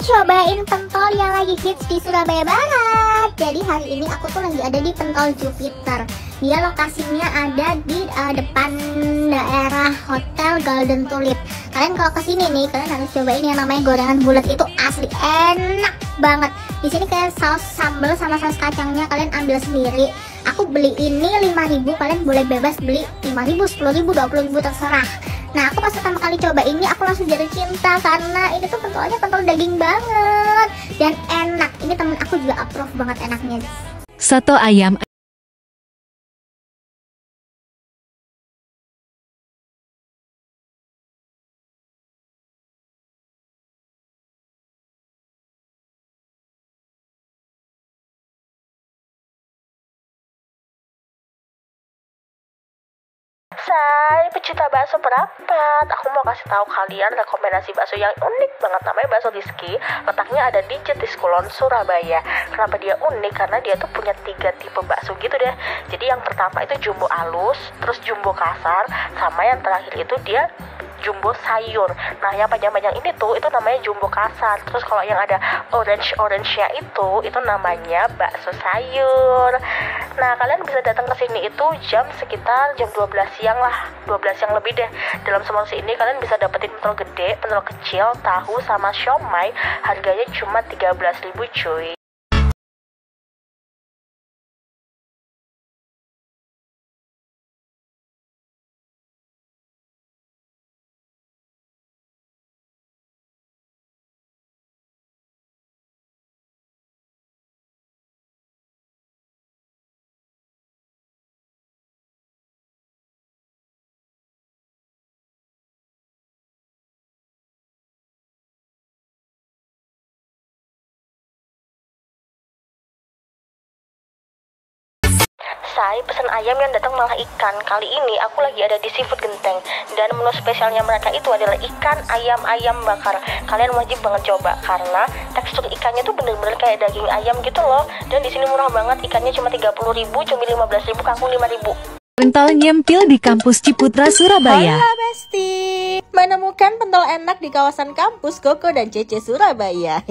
cobain pentol yang lagi hits di Surabaya Barat. Jadi hari ini aku tuh lagi ada di Pentol Jupiter. Dia lokasinya ada di depan daerah Hotel Golden Tulip. Kalian kalau kesini nih, kalian harus cobain yang namanya gorengan bulat, itu asli enak banget. Di sini kayak saus sambal sama saus kacangnya kalian ambil sendiri. Aku beli ini 5.000, kalian boleh bebas beli 5.000, 10.000, 20.000 terserah. Nah, aku pas pertama kali coba ini aku langsung jatuh cinta karena ini tuh pentolnya pentol daging banget dan enak. Ini temen aku juga approve banget enaknya. Soto ayam. Say, pecinta bakso perapat, aku mau kasih tahu kalian rekomendasi bakso yang unik banget, namanya bakso Rizky. Letaknya ada di Jetis Kulon, Surabaya. Kenapa dia unik? Karena dia tuh punya 3 tipe bakso gitu deh. Jadi yang pertama itu jumbo alus, terus jumbo kasar, sama yang terakhir itu dia jumbo sayur. Nah, yang panjang-panjang ini tuh itu namanya jumbo kasar. Terus kalau yang ada orange-nya itu namanya bakso sayur. Nah, kalian bisa datang ke sini itu sekitar jam 12 siang lah, 12 siang lebih deh. Dalam seporsi ini kalian bisa dapetin pentol gede, pentol kecil, tahu sama siomay. Harganya cuma 13.000 cuy. Saya pesen ayam yang datang malah ikan. Kali ini aku lagi ada di Seafood Genteng dan menu spesialnya mereka itu adalah ikan ayam bakar. Kalian wajib banget coba karena tekstur ikannya tuh bener-bener kayak daging ayam gitu loh. Dan di sini murah banget, ikannya cuma 30.000, cumi 15.000, kangkung 5.000. Pentol nyempil di kampus Ciputra, Surabaya. Halo Besti, menemukan pentol enak di kawasan kampus Koko dan Cece Surabaya.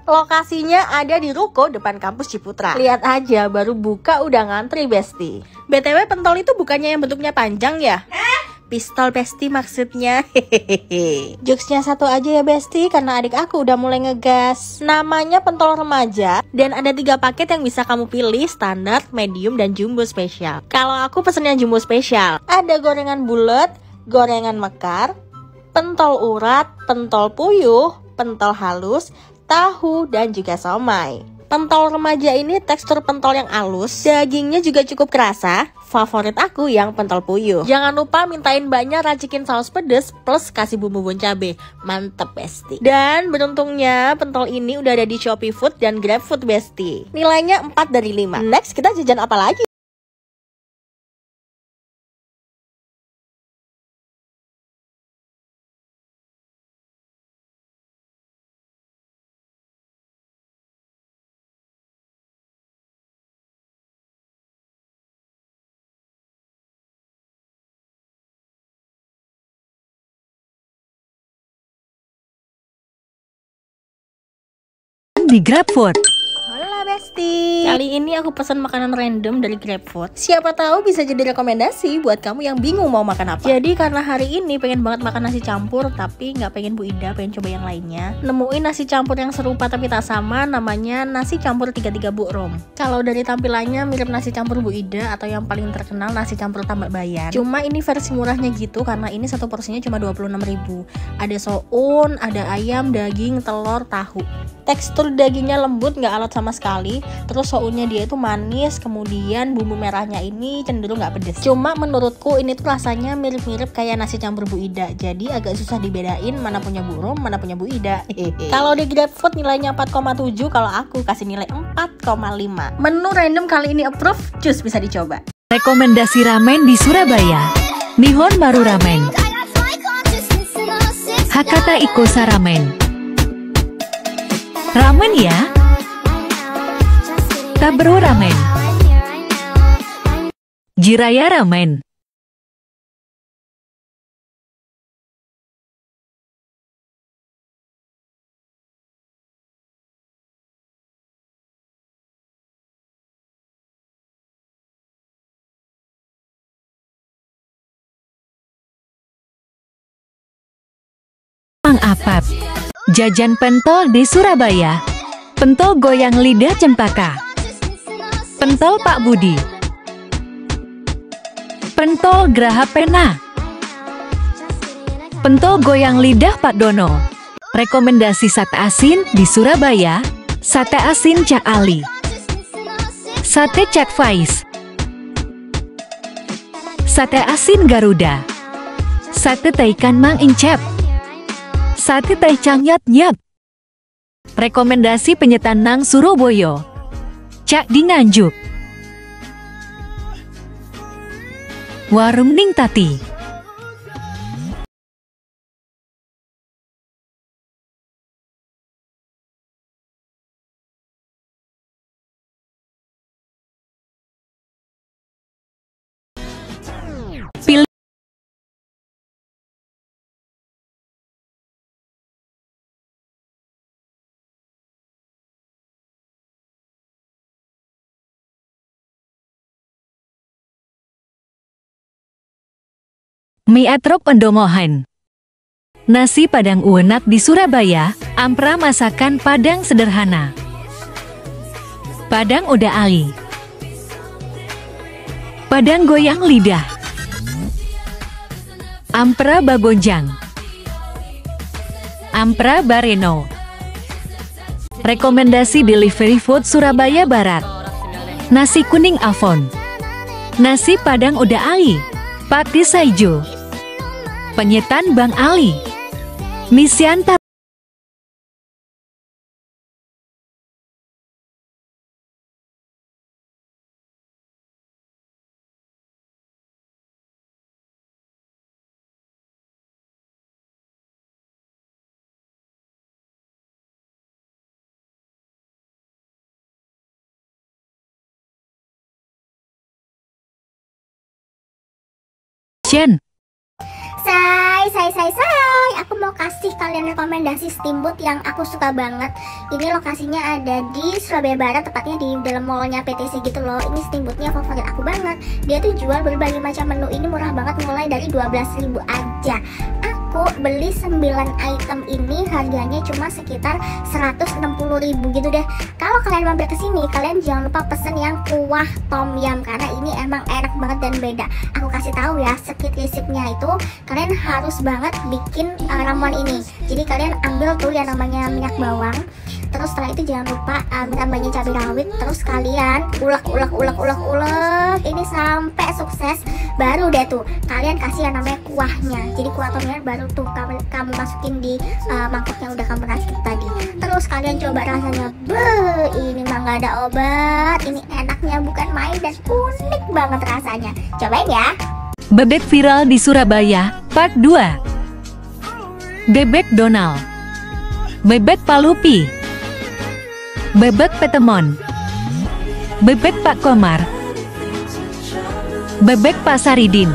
Lokasinya ada di ruko depan kampus Ciputra. Lihat aja, baru buka udah ngantri Besti. BTW pentol itu bukannya yang bentuknya panjang ya? Pistol Besti maksudnya. Jokesnya satu aja ya Besti, karena adik aku udah mulai ngegas. Namanya pentol remaja dan ada 3 paket yang bisa kamu pilih, standar, medium, dan jumbo spesial. Kalau aku pesennya jumbo spesial. Ada gorengan bulat, gorengan mekar, pentol urat, pentol puyuh, pentol halus, tahu, dan juga somai. Pentol remaja ini tekstur pentol yang halus, dagingnya juga cukup kerasa. Favorit aku yang pentol puyuh. Jangan lupa mintain mbaknya racikin saus pedes plus kasih bumbu cabe. Mantep Besti. Dan beruntungnya pentol ini udah ada di Shopee Food dan Grab Food Besti. Nilainya 4 dari 5. Next kita jajan apa lagi? Di GrabFood. Halo Besti, kali ini aku pesan makanan random dari GrabFood. Siapa tahu bisa jadi rekomendasi buat kamu yang bingung mau makan apa. Jadi karena hari ini pengen banget makan nasi campur, tapi nggak pengen Bu Ida, pengen coba yang lainnya. Nemuin nasi campur yang serupa tapi tak sama, namanya nasi campur 33 Bu Rom. Kalau dari tampilannya mirip nasi campur Bu Ida atau yang paling terkenal nasi campur Tambak Bayan. Cuma ini versi murahnya gitu karena ini satu porsinya cuma 26.000. Ada soun, ada ayam, daging, telur, tahu. Tekstur dagingnya lembut, nggak alot sama sekali. Terus sounnya dia itu manis, kemudian bumbu merahnya ini cenderung nggak pedes. Cuma menurutku ini tuh rasanya mirip-mirip kayak nasi campur Bu Ida. Jadi agak susah dibedain mana punya Bu Rom, mana punya Bu Ida. Kalau di GrabFood nilainya 4,7, kalau aku kasih nilai 4,5. Menu random kali ini approve, cus bisa dicoba. Rekomendasi ramen di Surabaya. Nihon Maru Ramen. Hakata Ikosa Ramen. Ramen ya. Tabro Ramen. Jiraya Ramen. Mang Apap. Jajan pentol di Surabaya. Pentol goyang lidah Cempaka. Pentol Pak Budi. Pentol Graha Pena. Pentol goyang lidah Pak Dono. Rekomendasi sate asin di Surabaya. Sate asin Cak Ali. Sate Cak Faiz. Sate asin Garuda. Sate Taikan Mang Incep. Sate Taicang Nyat Nyat. Rekomendasi penyetan nang Surabaya. Cak di Nganjuk. Warung Ning Tati. Pilih mie atrop Pendomohan. Nasi Padang uenak di Surabaya, ampra masakan Padang sederhana. Padang Oda Ali. Padang goyang lidah. Ampra Babonjang. Ampra Bareno. Rekomendasi delivery food Surabaya Barat. Nasi kuning Avon. Nasi Padang Oda Ali. Pati Saijo. Penyetan Bang Ali. Misiantar. Jen. Say, aku mau kasih kalian rekomendasi steamboat yang aku suka banget. Ini lokasinya ada di Surabaya Barat, tepatnya di dalam mallnya PTC gitu loh. Ini steamboatnya favorit aku banget. Dia tuh jual berbagai macam menu, ini murah banget, mulai dari 12.000 aja. Aku beli 9 item ini harganya cuma sekitar 160.000 gitu deh. Kalau kalian mampir ke sini, kalian jangan lupa pesen yang kuah tom yum karena ini emang enak banget dan beda. Aku kasih tahu ya, skip resepnya itu kalian harus banget bikin ramuan ini. Jadi kalian ambil tuh yang namanya minyak bawang. Terus setelah itu jangan lupa tambahnya cabai rawit. Terus kalian ulek ini sampai sukses. Baru deh tuh kalian kasih yang namanya kuahnya. Jadi kuah tomnya baru tuh kamu masukin di mangkok yang udah kamu rakit tadi. Terus kalian coba rasanya. Ini mah gak ada obat. Ini enaknya bukan main dan unik banget rasanya. Cobain ya. Bebek viral di Surabaya, Part 2. Bebek Donald. Bebek Palupi. Bebek Petemon. Bebek Pak Komar. Bebek Pasaridin.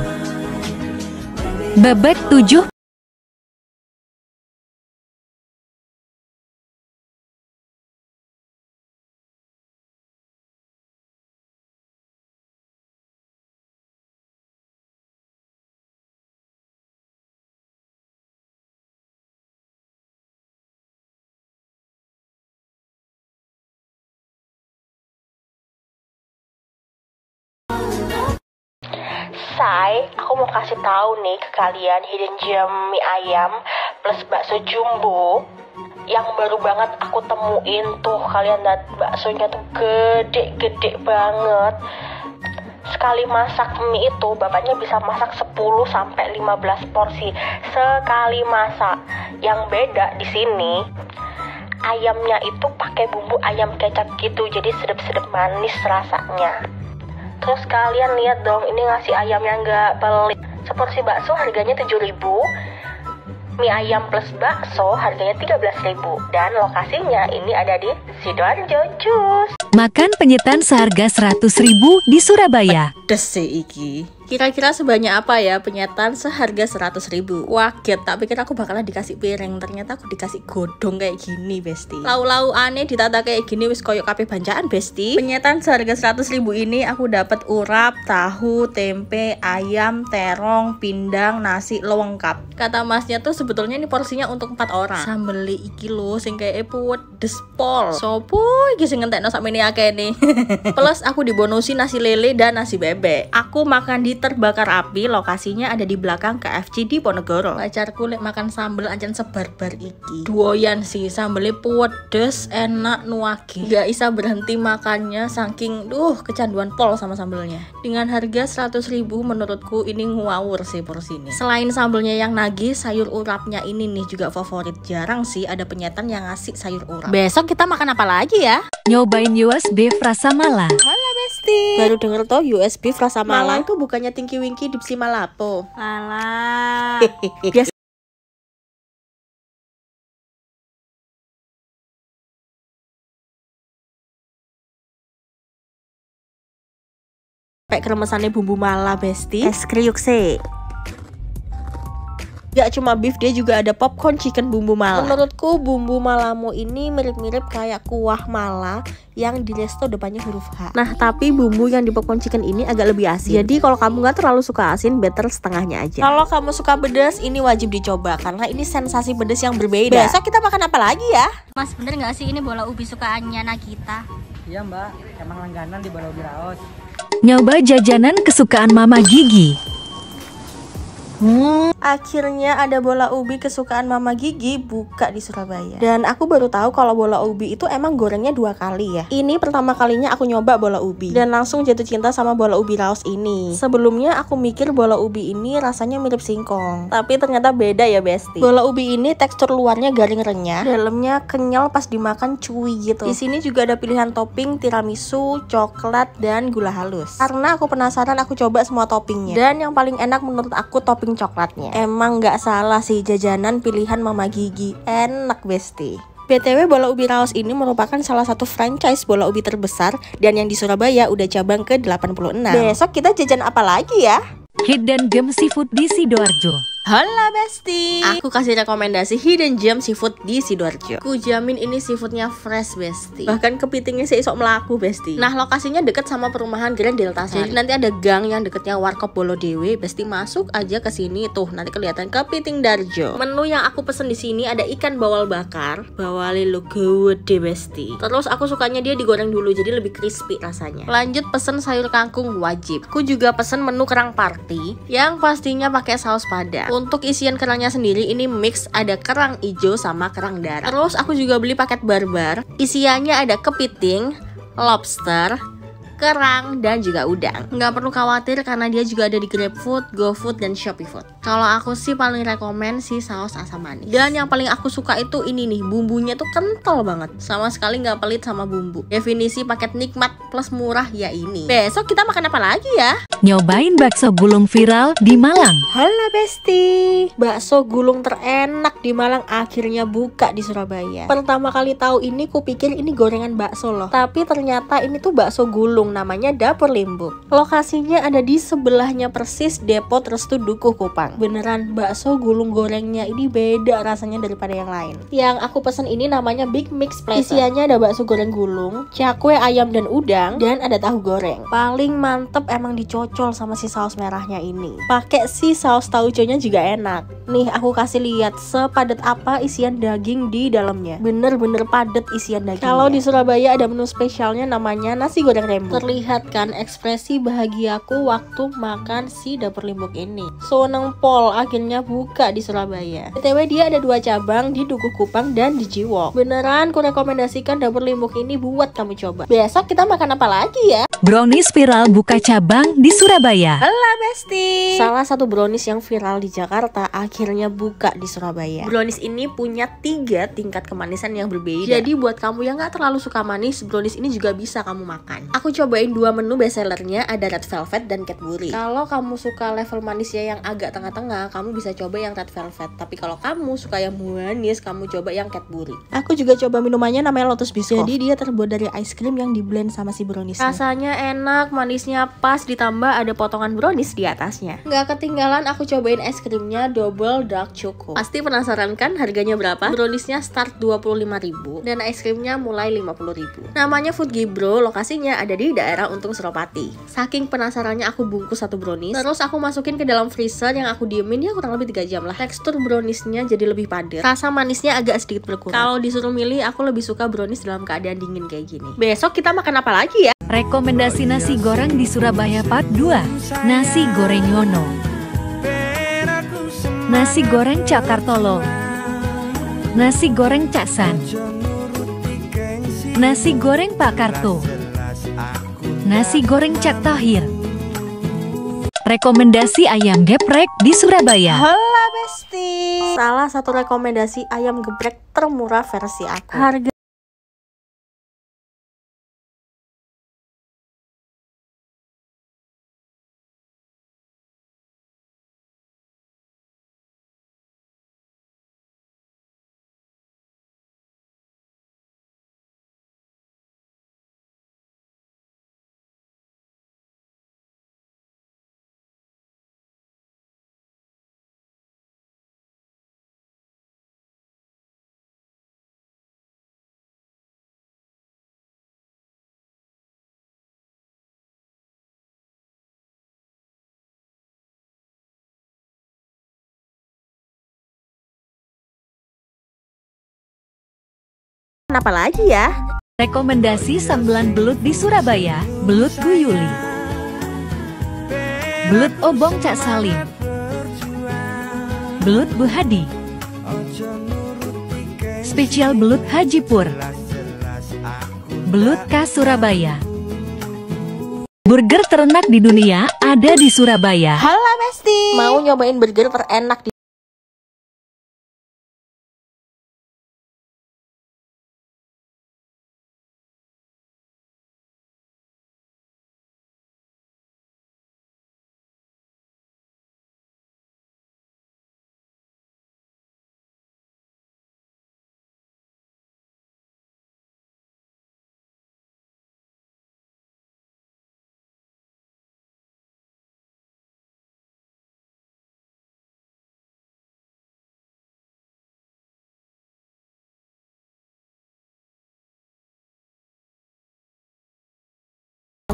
Bebek 7. Say, aku mau kasih tahu nih ke kalian hidden gem mie ayam plus bakso jumbo yang baru banget aku temuin tuh. Kalian lihat baksonya tuh gede-gede banget. Sekali masak mie itu bapaknya bisa masak 10-15 porsi sekali masak. Yang beda di sini ayamnya itu pakai bumbu ayam kecap gitu, jadi sedap-sedap manis rasanya. Terus kalian lihat dong, ini ngasih ayamnya nggak pelit. Seporsi bakso harganya 7.000, mie ayam plus bakso harganya 13.000, dan lokasinya ini ada di Sidoarjo Jus. Makan penyetan seharga 100.000 di Surabaya. Pedes sih iki. Kira-kira sebanyak apa ya penyetan seharga 100.000? Waget, tak pikir aku bakalan dikasih piring, ternyata aku dikasih godong kayak gini, Besti. Lau-lau aneh ditata kayak gini wis koyok kabeh bancaan, Besti. Penyetan seharga 100.000 ini aku dapat urap, tahu, tempe, ayam, terong, pindang, nasi lengkap. Kata masnya tuh sebetulnya ini porsinya untuk 4 orang. Sambel iki lho sing kayak pedes pol. Sopo iki sing ngentekno sakmene akeh nih. Plus aku dibonusi nasi lele dan nasi bebek. Aku makan di Terbakar Api, lokasinya ada di belakang KFC di Ponegoro. Pacarku lek makan sambel ancen sebar-bar iki. Doyan sih, sambelnya pedes, enak, nuage. Gak bisa berhenti makannya saking kecanduan pol sama sambelnya. Dengan harga 100.000 menurutku ini ngawur sih porsi ini. Selain sambelnya yang nagih, sayur urapnya ini nih juga favorit. Jarang sih ada penyetan yang ngasih sayur urap. Besok kita makan apa lagi ya? Nyobain USB Rasa Mala. Halo Besti. Baru denger toh USB Rasa Mala itu bukannya Tinky Winky Dipsi Malapo. Alah. Biasa kayak kremesannya bumbu mala, Besti. Es kriuk sih. Gak cuma beef, dia juga ada popcorn chicken bumbu mala. Menurutku bumbu malamu ini mirip-mirip kayak kuah mala yang di resto depannya huruf H. Nah, tapi bumbu yang di popcorn chicken ini agak lebih asin. Jadi kalau kamu gak terlalu suka asin, better setengahnya aja. Kalau kamu suka pedas, ini wajib dicoba karena ini sensasi pedas yang berbeda. Besok kita makan apa lagi ya? Mas, bener gak sih ini bola ubi sukaannya Nagita? Iya mbak, emang langganan di Bola Ubi Raos. Nyoba jajanan kesukaan Mama Gigi. Akhirnya ada bola ubi kesukaan Mama Gigi buka di Surabaya. Dan aku baru tahu kalau bola ubi itu emang gorengnya 2 kali ya. Ini pertama kalinya aku nyoba bola ubi dan langsung jatuh cinta sama bola ubi Raos ini. Sebelumnya aku mikir bola ubi ini rasanya mirip singkong, tapi ternyata beda ya, Besti. Bola ubi ini tekstur luarnya garing renyah, dalamnya kenyal pas dimakan cuy gitu. Di sini juga ada pilihan topping tiramisu, coklat, dan gula halus. Karena aku penasaran, aku coba semua toppingnya. Dan yang paling enak menurut aku topping coklatnya. Emang nggak salah sih jajanan pilihan Mama Gigi. Enak, Besti. BTW bola ubi Raos ini merupakan salah satu franchise bola ubi terbesar dan yang di Surabaya udah cabang ke 86. Besok kita jajan apa lagi ya? Hidden Gem Seafood di Sidoarjo. Halo Besti, aku kasih rekomendasi hidden gem seafood di Sidoarjo. Ku jamin ini seafoodnya fresh, Besti. Bahkan kepitingnya seisok melaku, Besti. Nah, lokasinya deket sama perumahan Grand Delta Sari. Jadi nanti ada gang yang deketnya Warkop Bolodewe. Besti masuk aja ke sini tuh, nanti kelihatan kepiting Darjo. Menu yang aku pesen di sini ada ikan bawal bakar, bawale lo gede, Besti. Terus aku sukanya dia digoreng dulu jadi lebih crispy rasanya. Lanjut pesen sayur kangkung wajib. Aku juga pesen menu kerang party yang pastinya pakai saus padang. Untuk isian kerangnya sendiri ini mix, ada kerang hijau sama kerang darah. Terus aku juga beli paket barbar. Isiannya ada kepiting, lobster, kerang, dan juga udang. Nggak perlu khawatir karena dia juga ada di GrabFood, GoFood, dan ShopeeFood. Kalau aku sih paling rekomen si saus asam manis. Dan yang paling aku suka itu ini nih, bumbunya tuh kental banget. Sama sekali nggak pelit sama bumbu. Definisi paket nikmat plus murah ya ini. Besok kita makan apa lagi ya? Nyobain bakso gulung viral di Malang. Halo Besti, bakso gulung terenak di Malang akhirnya buka di Surabaya. Pertama kali tahu ini kupikir ini gorengan bakso loh, tapi ternyata ini tuh bakso gulung, namanya Dapur Limbuk. Lokasinya ada di sebelahnya persis Depot Restu Dukuh Kupang. Beneran bakso gulung gorengnya ini beda rasanya daripada yang lain. Yang aku pesen ini namanya Big Mix Platter. Isiannya ada bakso goreng gulung, cakwe ayam dan udang, dan ada tahu goreng. Paling mantep emang dicocol sama si saus merahnya ini. Pakai si saus tauconya juga enak. Nih aku kasih lihat sepadat apa isian daging di dalamnya. Bener-bener padat isian dagingnya. Kalau di Surabaya ada menu spesialnya namanya nasi goreng rembuk. Terlihat kan ekspresi bahagiaku waktu makan si Dapur Limbuk ini. Seneng pol akhirnya buka di Surabaya. BTW dia ada 2 cabang di Dukuh Kupang dan di Jiwok. Beneran ku rekomendasikan Dapur Limbuk ini buat kamu coba. Besok kita makan apa lagi ya? Brownies viral buka cabang di Surabaya. Halo Besti. Salah satu brownies yang viral di Jakarta akhirnya buka di Surabaya. Brownies ini punya 3 tingkat kemanisan yang berbeda. Jadi buat kamu yang gak terlalu suka manis, brownies ini juga bisa kamu makan. Aku coba cobain dua menu bestsellernya, ada Red Velvet dan Cadbury. Kalau kamu suka level manisnya yang agak tengah-tengah, kamu bisa coba yang Red Velvet. Tapi kalau kamu suka yang manis, kamu coba yang Cadbury. Aku juga coba minumannya namanya Lotus Biscoff. Jadi dia terbuat dari ice cream yang diblend sama si brownies. Rasanya enak, manisnya pas, ditambah ada potongan brownies di atasnya. Nggak ketinggalan aku cobain es krimnya Double Dark Choco. Pasti penasaran kan harganya berapa? Browniesnya start 25.000 dan es krimnya mulai 50.000. Namanya Food Gibro, lokasinya ada di daerah Untung Suropati. Saking penasarannya aku bungkus satu brownies, terus aku masukin ke dalam freezer yang aku diemin ya kurang lebih 3 jam lah. Tekstur browniesnya jadi lebih padat, rasa manisnya agak sedikit berkurang. Kalau disuruh milih, aku lebih suka brownies dalam keadaan dingin kayak gini. Besok kita makan apa lagi ya? Rekomendasi nasi goreng di Surabaya Part 2. Nasi goreng Yono. Nasi goreng Cak Kartolo. Nasi goreng Cak San. Nasi goreng Pak Karto. Nasi goreng Cak Tahir. Rekomendasi ayam geprek di Surabaya. Halo Besti. Salah satu rekomendasi ayam geprek termurah versi aku. Harga apa lagi ya? Rekomendasi sambelan belut di Surabaya, belut Bu Yuli. Belut Obong Cak Salim. Belut Bu Hadi. Spesial belut Haji Pur. Belut khas Surabaya. Burger terenak di dunia ada di Surabaya. Halo Besti. Mau nyobain burger terenak di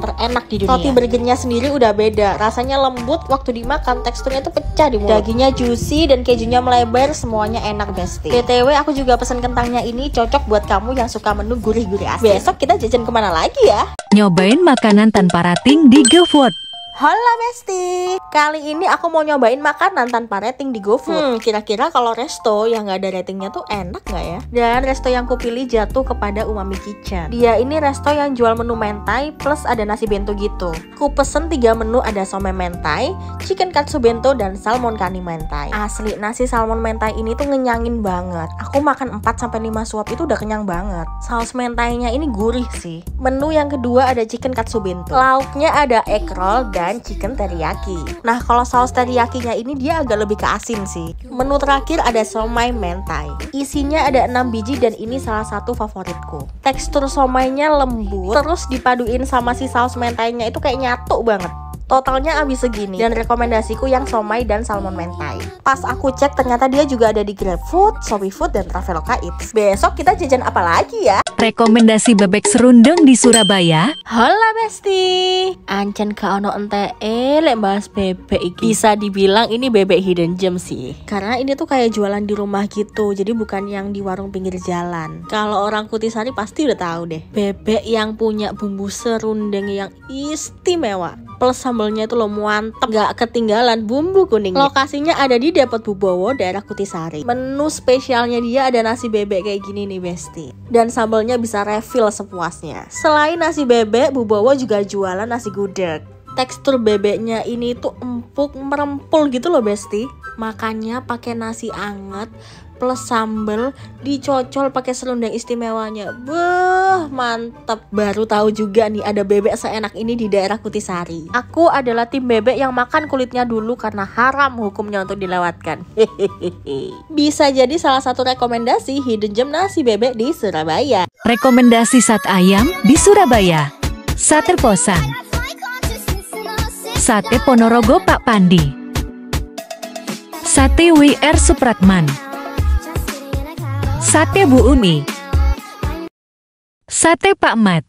terenak di dunia. Roti burgernya sendiri udah beda, rasanya lembut, waktu dimakan teksturnya tuh pecah di mulut. Dagingnya juicy dan kejunya melebar, semuanya enak Besti. BTW aku juga pesen kentangnya ini, cocok buat kamu yang suka menu gurih-gurih asin. Besok kita jajan kemana lagi ya? Nyobain makanan tanpa rating di GoFood. Halo Besti, kali ini aku mau nyobain makanan tanpa rating di GoFood. Kira-kira kalau resto yang gak ada ratingnya tuh enak gak ya? Dan resto yang kupilih jatuh kepada Umami Kitchen. Dia ini resto yang jual menu mentai plus ada nasi bento gitu. Ku pesen 3 menu, ada somai mentai, chicken katsu bento, dan salmon kani mentai. Asli, nasi salmon mentai ini tuh ngenyangin banget. Aku makan 4-5 suap itu udah kenyang banget. Saus mentainya ini gurih sih. Menu yang kedua ada chicken katsu bento. Lauknya ada egg roll dan chicken teriyaki. Nah, kalau saus teriyakinya ini dia agak lebih ke asin sih. Menu terakhir ada somai mentai. Isinya ada 6 biji dan ini salah satu favoritku. Tekstur somainya lembut, terus dipaduin sama si saus mentainya itu kayak nyatu banget. Totalnya habis segini, dan rekomendasiku yang somai dan salmon mentai. Pas aku cek ternyata dia juga ada di GrabFood, ShopeeFood, dan Traveloka Eats. Besok kita jajan apa lagi ya? Rekomendasi bebek serundeng di Surabaya. Hola Besti, ancen ka ono ente lek bahas bebek iki. Bisa dibilang ini bebek hidden gem sih. Karena ini tuh kayak jualan di rumah gitu, jadi bukan yang di warung pinggir jalan. Kalau orang Kutisari pasti udah tahu deh. Bebek yang punya bumbu serundeng yang istimewa. Plus sambalnya itu lo mantep, gak ketinggalan bumbu kuning. Lokasinya ada di Depot Bubowo, daerah Kutisari. Menu spesialnya dia ada nasi bebek kayak gini nih Besti. Dan sambalnya bisa refill sepuasnya. Selain nasi bebek, Bubowo juga jualan nasi gudeg. Tekstur bebeknya ini tuh empuk, merempul gitu loh Besti. Makannya pakai nasi anget, plus sambal dicocol pakai serundeng istimewanya. Beuh, mantep. Baru tahu juga nih ada bebek seenak ini di daerah Kutisari. Aku adalah tim bebek yang makan kulitnya dulu karena haram hukumnya untuk dilewatkan. Bisa jadi salah satu rekomendasi hidden gem nasi bebek di Surabaya. Rekomendasi sate ayam di Surabaya. Sate Posan, Sate Ponorogo Pak Pandi, Sate WR Supratman, Sate Bu Umi, Sate Pak Mat.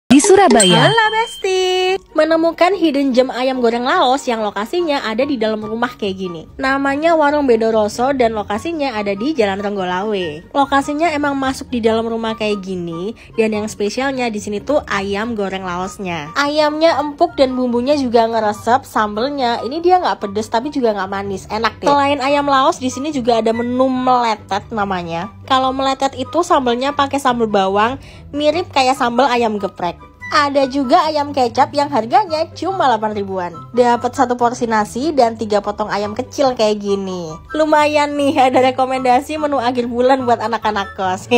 Di Surabaya. Halo Besti, menemukan hidden gem ayam goreng Laos yang lokasinya ada di dalam rumah kayak gini. Namanya Warung Bedoroso dan lokasinya ada di Jalan Ronggolawe. Lokasinya emang masuk di dalam rumah kayak gini, dan yang spesialnya di sini tuh ayam goreng Laosnya. Ayamnya empuk dan bumbunya juga ngeresep, sambelnya ini dia nggak pedes tapi juga nggak manis, enak deh. Selain ayam Laos di sini juga ada menu meletet namanya. Kalau meletet itu sambelnya pakai sambal bawang, mirip kayak sambal ayam geprek. Ada juga ayam kecap yang harganya cuma 8 ribuan. Dapat 1 porsi nasi dan 3 potong ayam kecil kayak gini. Lumayan nih, ada rekomendasi menu akhir bulan buat anak-anak kos.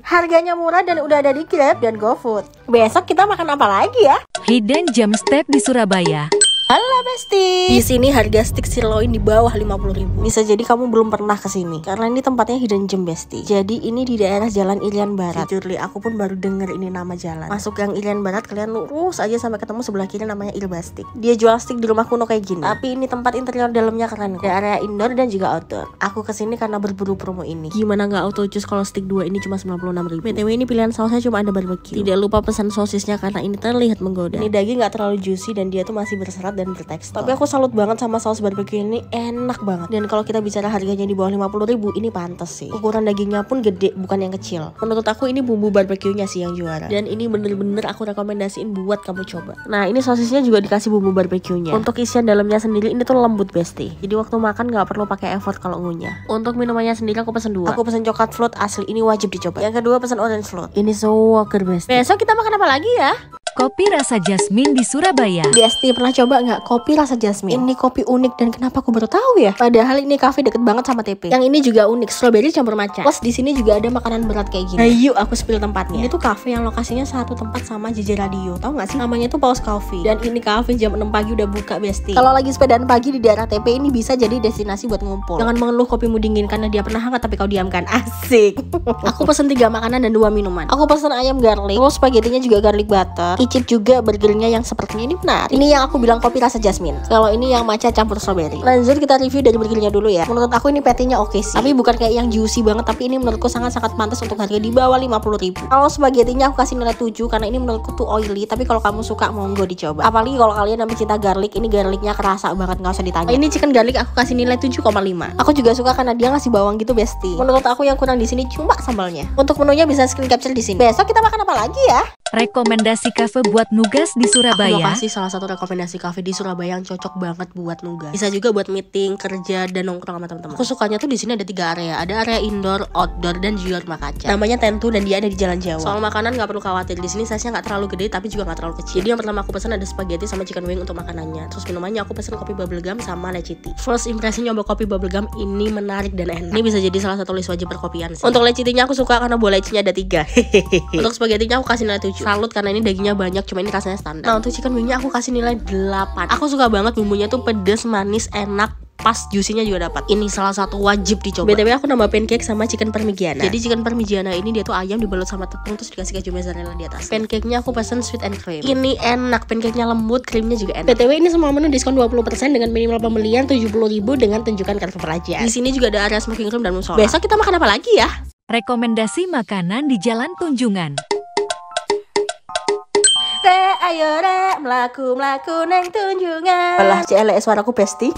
Harganya murah dan udah ada di Grab dan GoFood. Besok kita makan apa lagi ya? Hidden Gem Steak di Surabaya. Halo Besti. Di sini harga steak sirloin di bawah 50.000. Bisa jadi kamu belum pernah kesini karena ini tempatnya hidden gem Besti. Jadi ini di daerah Jalan Irian Barat. Jujur li, aku pun baru denger ini nama jalan. Masuk yang Irian Barat, kalian lurus aja sampai ketemu sebelah kiri namanya Irbastik. Dia jual steak di rumah kuno kayak gini. Tapi ini tempat interior dalamnya keren kok. Ada area indoor dan juga outdoor. Aku kesini karena berburu promo ini. Gimana nggak auto choose kalau steak 2 ini cuma 96.000. BTW ini pilihan sausnya cuma ada barbecue. Tidak lupa pesan sosisnya karena ini terlihat menggoda. Ini daging nggak terlalu juicy dan dia tuh masih berserat dan bertekstur. Tapi aku salut banget sama saus barbecue ini, enak banget. Dan kalau kita bicara harganya di bawah 50.000, ini pantas sih. Ukuran dagingnya pun gede, bukan yang kecil. Menurut aku ini bumbu barbeque-nya sih yang juara. Dan ini bener-bener aku rekomendasiin buat kamu coba. Nah, ini sosisnya juga dikasih bumbu barbeque-nya. Untuk isian dalamnya sendiri ini tuh lembut Besti. Jadi waktu makan nggak perlu pakai effort kalau ngunyah. Untuk minumannya sendiri aku pesen 2. Aku pesen coklat float asli, ini wajib dicoba. Yang kedua pesen orange float. Ini so walker Besti. Besok kita makan apa lagi ya? Kopi rasa jasmin di Surabaya. Besti, pernah coba nggak kopi rasa jasmin? Ini kopi unik dan kenapa aku baru tahu ya? Padahal ini cafe deket banget sama TP. Yang ini juga unik, strawberry campur matcha. Plus di sini juga ada makanan berat kayak gini. Ayo aku spill tempatnya. Ini tuh cafe yang lokasinya satu tempat sama JJ Radio. Tahu nggak sih? Namanya tuh Pause Coffee. Dan ini cafe jam 6 pagi udah buka Besti. Kalau lagi sepedaan pagi di daerah TP ini bisa jadi destinasi buat ngumpul. Jangan mengeluh kopimu dingin karena dia pernah hangat tapi kau diamkan. Asik. Aku pesen 3 makanan dan 2 minuman. Aku pesen ayam garlic, terus spagettinya juga garlic butter. Icip juga burgernya yang sepertinya ini benar. Ini yang aku bilang kopi rasa jasmin. Kalau ini yang matcha campur strawberry. Lanjut kita review dari burgernya dulu ya. Menurut aku ini patty-nya oke sih. Tapi bukan kayak yang juicy banget, tapi ini menurutku sangat-sangat pantas untuk harga di bawah 50.000. Kalau spagettinya aku kasih nilai 7 karena ini menurutku tuh oily, tapi kalau kamu suka monggo dicoba. Apalagi kalau kalian yang cinta garlic, ini garlicnya kerasa banget, nggak usah ditanya. Ini chicken garlic aku kasih nilai 7,5. Aku juga suka karena dia ngasih bawang gitu Besti. Menurut aku yang kurang di sini cuma sambalnya. Untuk menunya bisa screen capture di sini. Besok kita makan apa lagi ya? Rekomendasi kafe buat nugas di Surabaya. Aku mau kasih salah satu rekomendasi kafe di Surabaya yang cocok banget buat nugas. Bisa juga buat meeting, kerja, dan nongkrong sama teman-teman. Aku sukanya tuh di sini ada 3 area. Ada area indoor, outdoor, dan juga rumah kaca. Namanya Tentu dan dia ada di Jalan Jawa. Soal makanan nggak perlu khawatir. Di sini size-nya nggak terlalu gede tapi juga nggak terlalu kecil. Jadi yang pertama aku pesan ada spaghetti sama chicken wing untuk makanannya. Terus minumannya aku pesan kopi bubble gum sama leciti. First impression nyoba kopi bubble gum ini menarik dan enak. Ini bisa jadi salah satu list wajib perkopian sih. Untuk lecitinya aku suka karena buah lecinya ada 3. Untuk spagettinya aku kasih nilai 7. Salut karena ini dagingnya banyak, cuma ini rasanya standar. Nah, untuk chicken wingnya aku kasih nilai 8. Aku suka banget bumbunya tuh pedes, manis, enak, pas juicy-nya juga dapat. Ini salah satu wajib dicoba. BTW aku nambah pancake sama chicken parmigiana. Jadi chicken parmigiana ini dia tuh ayam dibalut sama tepung terus dikasih keju mozzarella di atas. Pancake-nya aku pesen sweet and cream. Ini enak, pancake-nya lembut, krimnya juga enak. BTW ini semua menu diskon 20% dengan minimal pembelian 70.000 dengan tunjukkan kartu pelajar. Di sini juga ada area smoking room dan musola. Besok kita makan apa lagi ya? Rekomendasi makanan di Jalan Tunjungan. ayo rek mlaku neng tunjungan. Alah elek suaraku besti.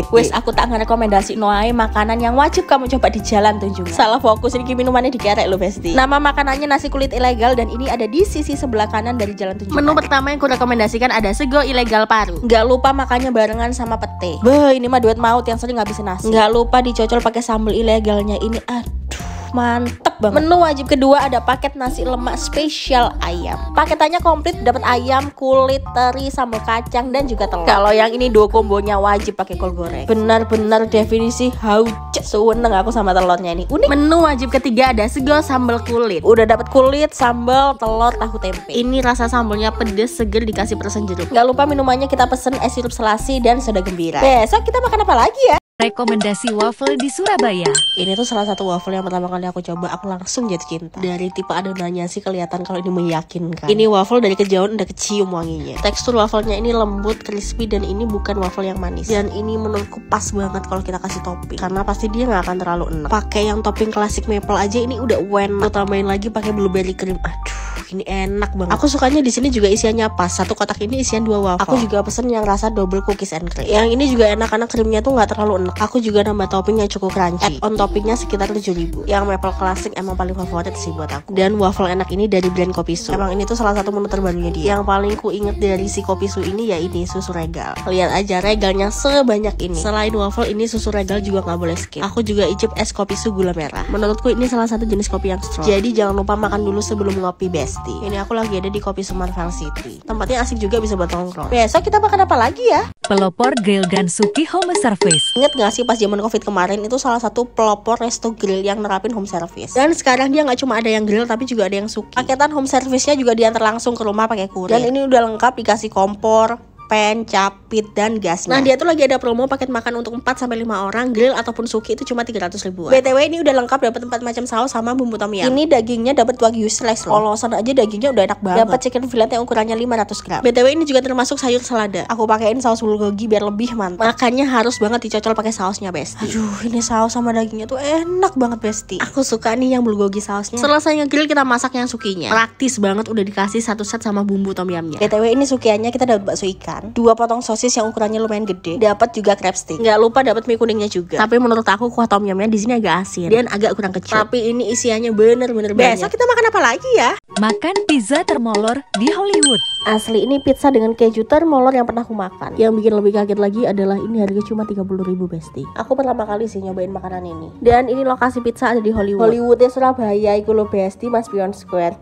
Wes aku tak ngerekomendasi noae makanan yang wajib kamu coba di jalan tunjungan. Salah fokus ini minumannya dikerek lo besti. Nama makanannya nasi kulit ilegal dan ini ada di sisi sebelah kanan dari jalan tunjungan. Menu pertama yang ku rekomendasikan ada sego ilegal paru. Nggak lupa makannya barengan sama pete. Beh, ini mah duet maut yang sering ngabisin nasi. Nggak lupa dicocol pakai sambal ilegalnya ini. Aduh, mantep banget. Menu wajib kedua ada paket nasi lemak spesial ayam. Paketannya komplit, dapat ayam, kulit, teri, sambal kacang dan juga telur. Kalau yang ini dua kombonya wajib pakai kol goreng. Benar-benar definisi hauce. Seneng aku sama telurnya ini. Unik. Menu wajib ketiga ada sego sambal kulit. Udah dapat kulit, sambal, telur, tahu tempe. Ini rasa sambalnya pedes, seger, dikasih persen jeruk. Nggak lupa minumannya kita pesen es sirup selasi dan soda gembira. Besok kita makan apa lagi ya? Rekomendasi waffle di Surabaya. Ini tuh salah satu waffle yang pertama kali aku coba, aku langsung jatuh cinta. Dari tipe adonannya sih kelihatan kalau ini meyakinkan. Ini waffle dari kejauhan udah kecium wanginya. Tekstur wafflenya ini lembut, crispy dan ini bukan waffle yang manis. Dan ini menurutku pas banget kalau kita kasih topping, karena pasti dia nggak akan terlalu enak. Pakai yang topping klasik maple aja ini udah enak. Tambahin lagi pakai blueberry cream. Aduh, ini enak banget. Aku sukanya di sini juga isiannya pas. Satu kotak ini isian 2 waffle. Aku juga pesen yang rasa double cookies and cream. Yang ini juga enak karena krimnya tuh nggak terlalu enak. Aku juga nambah topping yang cukup crunchy. Add on toppingnya sekitar 7.000. Yang maple klasik emang paling favorit sih buat aku. Dan waffle enak ini dari brand Kopisu. Emang ini tuh salah satu menu terbarunya dia. Yang paling ku inget dari si Kopisu ini ya ini susu regal. Lihat aja regalnya sebanyak ini. Selain waffle ini susu regal juga nggak boleh skip. Aku juga icip es Kopisu gula merah. Menurutku ini salah satu jenis kopi yang strong. Jadi jangan lupa makan dulu sebelum ngopi besti. Ini aku lagi ada di Kopisu Marvel City. Tempatnya asik juga, bisa buat nongkrong. Besok kita makan apa lagi ya? Pelopor grill dan suki home service. Ingat gak sih pas zaman covid kemarin itu salah satu pelopor resto grill yang nerapin home service. Dan sekarang dia nggak cuma ada yang grill tapi juga ada yang suki. Paketan home service-nya juga diantar langsung ke rumah pakai kurir. Dan ini udah lengkap, dikasih kompor, pen, capit, dan gasnya. Nah dia tuh lagi ada promo paket makan untuk 4-5 orang, grill ataupun suki itu cuma 300 ribuan. BTW ini udah lengkap, dapat 4 macam saus sama bumbu tom yum. Ini dagingnya dapat wagyu slice loh. Olosan aja dagingnya udah enak banget. Dapat chicken fillet yang ukurannya 500 gram. BTW ini juga termasuk sayur selada. Aku pakein saus bulgogi biar lebih mantap. Makannya harus banget dicocol pakai sausnya besti. Aduh, ini saus sama dagingnya tuh enak banget besti. Aku suka nih yang bulgogi sausnya. Selesai ngegrill kita masak yang sukinya. Praktis banget, udah dikasih satu set sama bumbu tom yumnya. BTW ini sukiannya kita dapat bakso ikan, 2 potong sosis yang ukurannya lumayan gede, dapat juga crab stick. Nggak lupa dapat mie kuningnya juga. Tapi menurut aku kuah tom yumnya di sini agak asin dan agak kurang kecil. Tapi ini isiannya bener-bener banyak. Besok kita makan apa lagi ya? Makan pizza termolor di Hollywood. Asli ini pizza dengan keju termolor yang pernah aku makan. Yang bikin lebih kaget lagi adalah ini harga cuma 30.000 besti. Aku pertama kali sih nyobain makanan ini. Dan ini lokasi pizza ada di Hollywood. Hollywoodnya Surabaya iku lo besti, Mas Pion Square.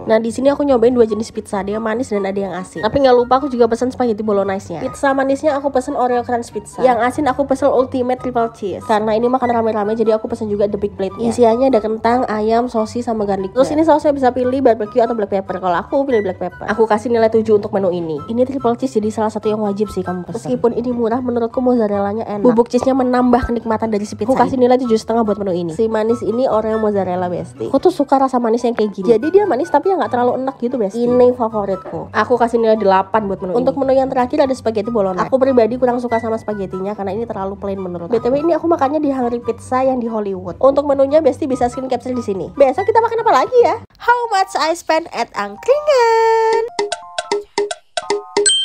Nah di sini aku nyobain 2 jenis pizza, ada yang manis dan ada yang asin. Tapi nggak lupa aku juga pesen spaghetti bolognese-nya. Pizza manisnya aku pesen Oreo Crunch Pizza. Yang asin aku pesen Ultimate Triple Cheese. Karena ini makan rame-rame jadi aku pesen juga the big plate. Isiannya ada kentang, ayam, sosis sama garlic. Terus ini sausnya bisa pilih barbecue atau black pepper. Kalau aku pilih black pepper. Aku kasih nilai 7 untuk menu ini. Ini triple cheese jadi salah satu yang wajib sih kamu pesen. Meskipun ini murah, menurutku mozzarellanya enak. Bubuk cheese-nya menambah kenikmatan dari si pizza. Aku kasih nilai 7,5 buat menu ini. Si manis ini Oreo mozzarella besti. Aku tuh suka rasa manis yang kayak gini. Jadi dia manis tapi yang nggak terlalu enak gitu besti. Ini favoritku. Aku kasih nilai 8 buat menu untuk ini. Menu yang terakhir ada spaghetti bolognese. Aku pribadi kurang suka sama spagettinya karena ini terlalu plain menurut aku. BTW ini aku makannya di Hungry Pizza yang di Hollywood. Untuk menunya besti bisa screen capture di sini. Besok kita makan apa lagi ya? How much I spend at angkringan?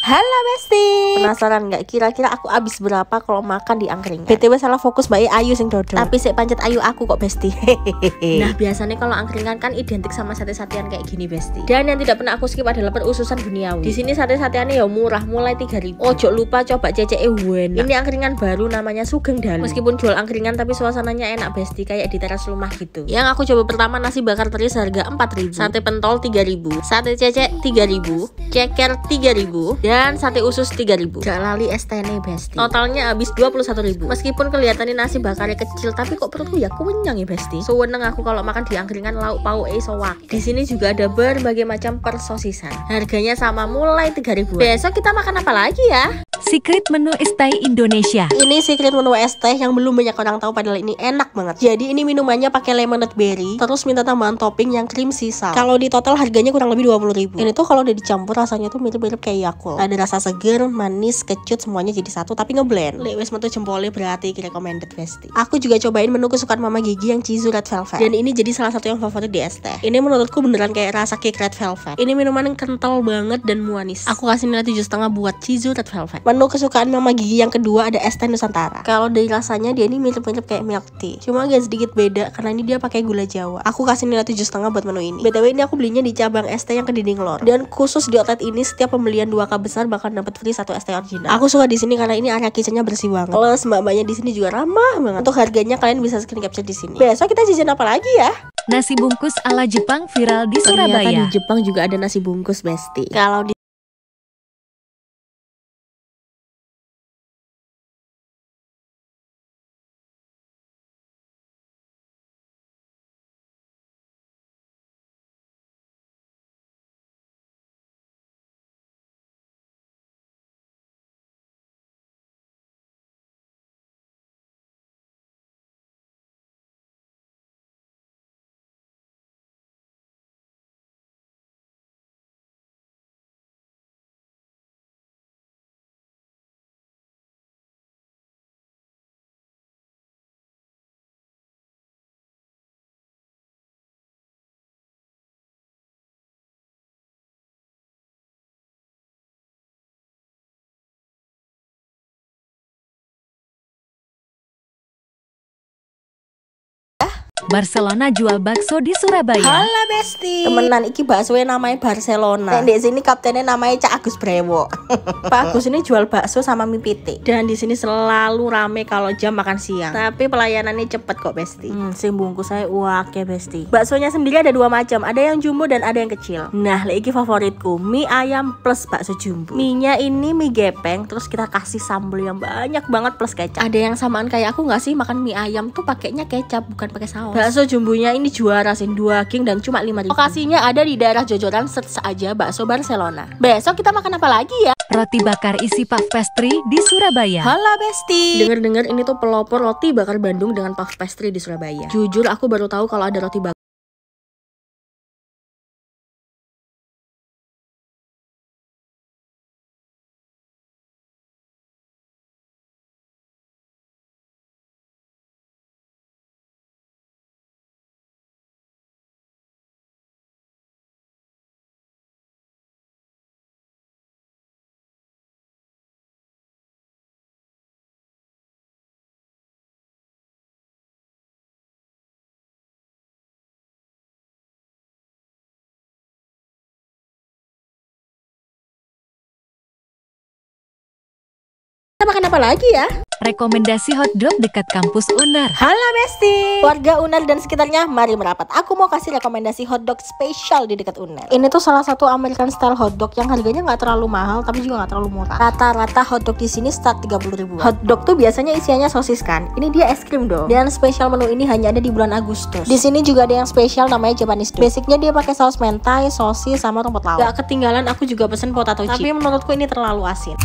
Halo Besti, penasaran nggak kira-kira aku abis berapa kalau makan di angkringan? BTW salah fokus Mbak Ayu sing dodol. Tapi sik pancet Ayu aku kok Besti. Nah biasanya kalau angkringan kan identik sama sate-satean kayak gini Besti. Dan yang tidak pernah aku skip adalah perususan duniawi. Di sini sate-sateannya ya murah, mulai 3.000. Ojo lupa coba cecek enak. Ini angkringan baru namanya Sugeng Dalu. Meskipun jual angkringan tapi suasananya enak Besti, kayak di teras rumah gitu. Yang aku coba pertama nasi bakar teri seharga 4.000, sate pentol 3.000, sate cecek 3.000, ceker 3.000. Dan sate usus 3.000. Gak lali es tene Besti. Totalnya habis 21.000. Meskipun kelihatannya nasi bakarnya kecil, tapi kok perutku ya kenyang ya Besti. Seneng aku kalau makan di angkringan lauk pauk sowak. Di sini juga ada berbagai macam persosisan. Harganya sama mulai 3.000. Besok kita makan apa lagi ya? Secret menu es teh Indonesia. Ini secret menu es teh yang belum banyak orang tahu, padahal ini enak banget. Jadi ini minumannya pakai lemonade berry, terus minta tambahan topping yang krim sisal. Kalau di total harganya kurang lebih 20.000. Ini tuh kalau udah dicampur rasanya tuh mirip-mirip kayak Yakult. Ada rasa seger, manis, kecut, semuanya jadi satu tapi ngeblend. Lewes metu jempolnya berarti recommended besti. Aku juga cobain menu kesukaan Mama Gigi yang Chizu Red Velvet. Dan ini jadi salah satu yang favorit di es teh. Ini menurutku beneran kayak rasa cake Red Velvet. Ini minuman yang kental banget dan manis. Aku kasih nilai 7,5 buat Chizu Red Velvet. Menu kesukaan Mama Gigi yang kedua ada es teh Nusantara. Kalau dari rasanya dia ini mirip-mirip kayak milk tea, cuma agak sedikit beda karena ini dia pakai gula Jawa. Aku kasih nilai 7,5 buat menu ini. BTW ini aku belinya di cabang es teh yang Kedinding Lor. Dan khusus di outlet ini setiap pembelian 2 cup besar bakal dapat free 1 es teh original. Aku suka di sini karena ini area kitchennya bersih banget. Plus mbak-mbaknya di sini juga ramah banget. Untuk harganya kalian bisa screen capture di sini. Besok kita jajan apa lagi ya? Nasi bungkus ala Jepang viral di Ternyata Surabaya. di Jepang juga ada nasi bungkus besti. Kalau di Barcelona jual bakso di Surabaya. Halo besti. Temenan iki bakso namanya Barcelona. Di sini kaptennya namanya Cak Agus Brewo. Pak Agus ini jual bakso sama mie pite. Dan di sini selalu rame kalau jam makan siang. Tapi pelayanannya cepet kok besti. Sim bungkus saya wake besti. Baksonya sendiri ada 2 macam. Ada yang jumbo dan ada yang kecil. Nah, iki favoritku mie ayam plus bakso jumbo. Mie-nya ini mie gepeng, terus kita kasih sambal yang banyak banget plus kecap. Ada yang samaan kayak aku nggak sih makan mie ayam tuh pakainya kecap bukan pakai saus. Bakso jumbonya ini juara sih, 2 king dan cuma 5.000. Lokasinya ada di daerah Jojoran, search aja bakso Barcelona. Besok kita makan apa lagi ya? Roti bakar isi puff pastry di Surabaya. Halo besti. Dengar-dengar ini tuh pelopor roti bakar Bandung dengan puff pastry di Surabaya. Jujur aku baru tahu kalau ada roti bakar kita makan apa lagi ya? Rekomendasi hotdog dekat kampus UNER. Halo besti. Warga UNER dan sekitarnya mari merapat. Aku mau kasih rekomendasi hotdog spesial di dekat UNER. Ini tuh salah satu American style hotdog yang harganya nggak terlalu mahal tapi juga nggak terlalu murah. Rata-rata hotdog di sini start 30.000. Hotdog tuh biasanya isiannya sosis kan. Ini dia es krim dong. Dan spesial menu ini hanya ada di bulan Agustus. Di sini juga ada yang spesial namanya Japanese dog. Basicnya dia pakai saus mentai, sosis sama rumput laut. Gak ketinggalan aku juga pesen potato chip. Tapi menurutku ini terlalu asin.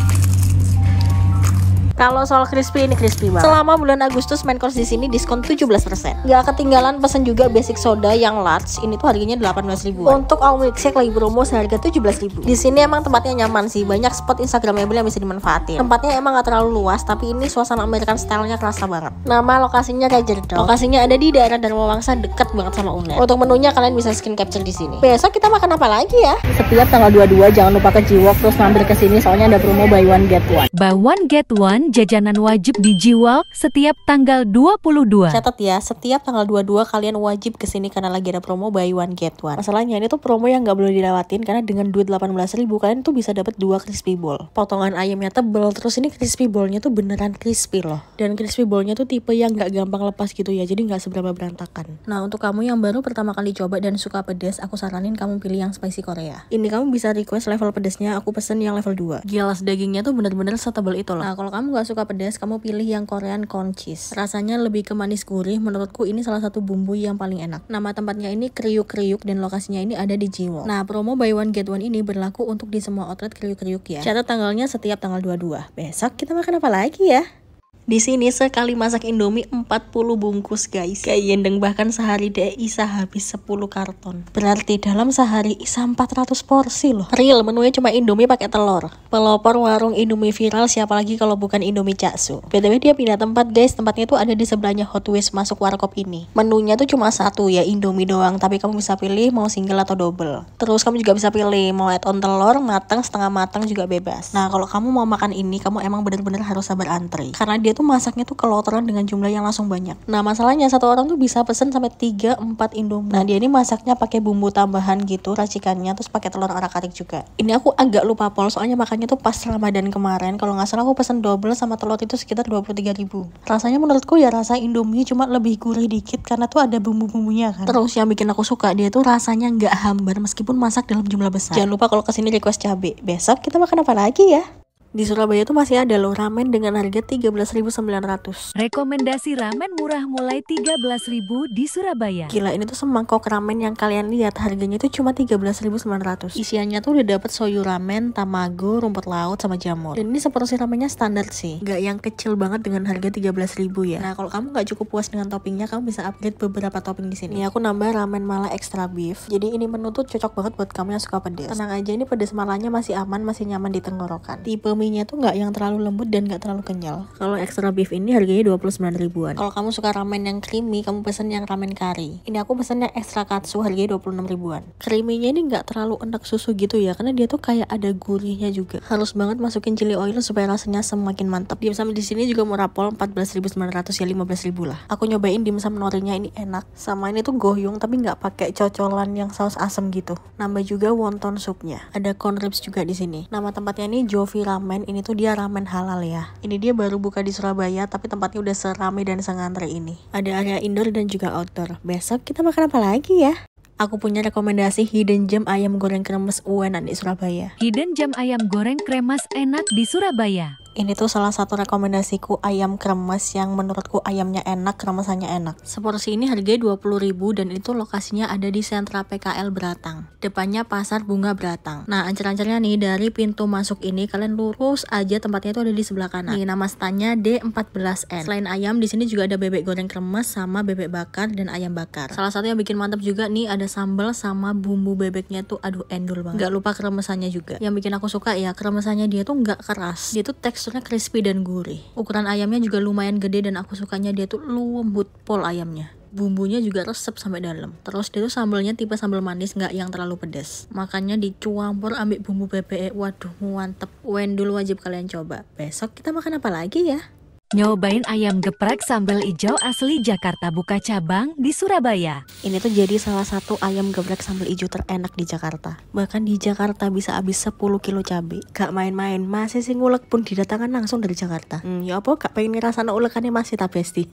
Kalau soal crispy, ini crispy banget. Selama bulan Agustus main course di sini diskon 17%. Gak ketinggalan pesen juga basic soda yang large. Ini tuh harganya 18.000. Untuk all milkshake lagi promo seharga 17.000. Di sini emang tempatnya nyaman sih. Banyak spot instagramable yang bisa dimanfaatin. Tempatnya emang gak terlalu luas, tapi ini suasana American style-nya kerasa banget. Nama lokasinya Rajerdal. Lokasinya ada di daerah Dharma Wangsa, dekat banget sama UNER. Untuk menunya kalian bisa screen capture di sini. Besok kita makan apa lagi ya? Setiap tanggal 22 jangan lupa ke Jiwok terus mampir ke sini soalnya ada promo buy one get one. Buy one get one jajanan wajib di Jiwok setiap tanggal 22. Catat ya, setiap tanggal 22 kalian wajib kesini karena lagi ada promo buy one get one. Masalahnya ini tuh promo yang nggak boleh dilewatin karena dengan duit 18.000 kalian tuh bisa dapat 2 crispy ball. Potongan ayamnya tebel, terus ini crispy ballnya tuh beneran crispy loh. Dan crispy ballnya tuh tipe yang nggak gampang lepas gitu ya, jadi nggak seberapa berantakan. Nah untuk kamu yang baru pertama kali coba dan suka pedas, aku saranin kamu pilih yang spicy Korea. Ini kamu bisa request level pedasnya, aku pesen yang level 2. Gilas dagingnya tuh bener-bener setebal itu loh. Nah kalau kamu kamu nggak suka pedas, kamu pilih yang Korean corn cheese. Rasanya lebih ke manis gurih. Menurutku ini salah satu bumbu yang paling enak. Nama tempatnya ini Kriuk-Kriuk dan lokasinya ini ada di Jiwon. Nah, promo buy one get one ini berlaku untuk di semua outlet Kriuk-Kriuk ya. Catat tanggalnya setiap tanggal 22. Besok kita makan apa lagi ya? Di sini sekali masak Indomie 40 bungkus guys. Kayak yendeng, bahkan sehari deh Isa habis 10 karton. Berarti dalam sehari Isa 400 porsi loh. Real, menunya cuma Indomie pakai telur. Pelopor warung Indomie viral, siapa lagi kalau bukan Indomie Caksu. BTW dia pindah tempat guys, tempatnya tuh ada di sebelahnya Hot Wheels masuk warkop ini. Menunya tuh cuma satu ya, Indomie doang, tapi kamu bisa pilih mau single atau double. Terus kamu juga bisa pilih mau add on telur, matang, setengah matang juga bebas. Nah, kalau kamu mau makan ini, kamu emang bener-bener harus sabar antri. Karena dia tuh masaknya tuh kelotoran dengan jumlah yang langsung banyak. Nah, masalahnya satu orang tuh bisa pesen sampai 3-4 Indomie. Nah, dia ini masaknya pakai bumbu tambahan gitu, racikannya, terus pakai telur arak-arik juga. Ini aku agak lupa pol, soalnya makannya tuh pas Ramadan kemarin. Kalau nggak salah aku pesen double sama telur itu sekitar 23.000. Rasanya menurutku ya rasa Indomie, cuma lebih gurih dikit karena tuh ada bumbu-bumbunya kan. Terus yang bikin aku suka, dia tuh rasanya nggak hambar meskipun masak dalam jumlah besar. Jangan lupa kalau kesini request cabai. Besok kita makan apa lagi ya? Di Surabaya tuh masih ada loh ramen dengan harga 13.900. Rekomendasi ramen murah mulai 13.000 di Surabaya. Gila, ini tuh semangkok ramen yang kalian lihat harganya tuh cuma 13.900. Isiannya tuh udah dapet soyu ramen, tamago, rumput laut sama jamur. Dan ini seporsi ramennya standar sih, nggak yang kecil banget dengan harga 13.000 ya. Nah, kalau kamu nggak cukup puas dengan toppingnya, kamu bisa upgrade beberapa topping di sini. Nih aku nambah ramen mala extra beef. Jadi ini menu tuh cocok banget buat kamu yang suka pedas. Tenang aja, ini pedas malanya masih aman, masih nyaman di tenggorokan. Tipe mie-nya tuh nggak yang terlalu lembut dan nggak terlalu kenyal. Kalau extra beef ini harganya 29 ribuan. Kalau kamu suka ramen yang creamy, kamu pesen yang ramen kari. Ini aku pesen yang extra katsu, harganya 26 ribuan. Creamy-nya ini nggak terlalu enak susu gitu ya, karena dia tuh kayak ada gurihnya juga. Harus banget masukin chili oil supaya rasanya semakin mantap. Dimsum di sini juga murah pol, 14.900 ya, 15.000 lah. Aku nyobain dimsum norinya, ini enak. Sama ini tuh goyong tapi nggak pakai cocolan yang saus asem gitu. Nambah juga wonton supnya. Ada corn ribs juga di sini. Nama tempatnya ini Jovi Ramen. Ini tuh dia ramen halal ya. Ini dia baru buka di Surabaya, tapi tempatnya udah seramai dan sengantre ini. Ada area indoor dan juga outdoor. Besok kita makan apa lagi ya? Aku punya rekomendasi hidden gem ayam goreng kremes enak di Surabaya. Hidden gem ayam goreng kremes enak di Surabaya. Ini tuh salah satu rekomendasiku ayam kremes yang menurutku ayamnya enak, kremesannya enak. Seporsi ini harganya 20.000 dan itu lokasinya ada di sentra PKL Beratang. Depannya Pasar Bunga Beratang. Nah, ancer-ancernya nih dari pintu masuk ini kalian lurus aja, tempatnya itu ada di sebelah kanan. Nih nama standnya D14N. Selain ayam di sini juga ada bebek goreng kremes sama bebek bakar dan ayam bakar. Salah satu yang bikin mantap juga nih ada sambal sama bumbu bebeknya tuh aduh endul banget. Gak lupa kremesannya juga. Yang bikin aku suka ya kremesannya dia tuh gak keras. Dia tuh teksturnya crispy dan gurih. Ukuran ayamnya juga lumayan gede dan aku sukanya dia tuh lembut pol ayamnya. Bumbunya juga resep sampai dalam. Terus dia tuh sambalnya tipe sambal manis, nggak yang terlalu pedas. Makanya dicampur ambil bumbu bebek. Waduh, mantep. Wendul wajib kalian coba. Besok kita makan apa lagi ya? Nyobain ayam geprek sambal ijo asli Jakarta buka cabang di Surabaya. Ini tuh jadi salah satu ayam geprek sambal ijo terenak di Jakarta. Bahkan di Jakarta bisa habis 10 kilo cabai. Gak main-main, masih sing ngulek pun didatangkan langsung dari Jakarta. Ya apa gak pengen ngerasana ulekannya masih tak besti.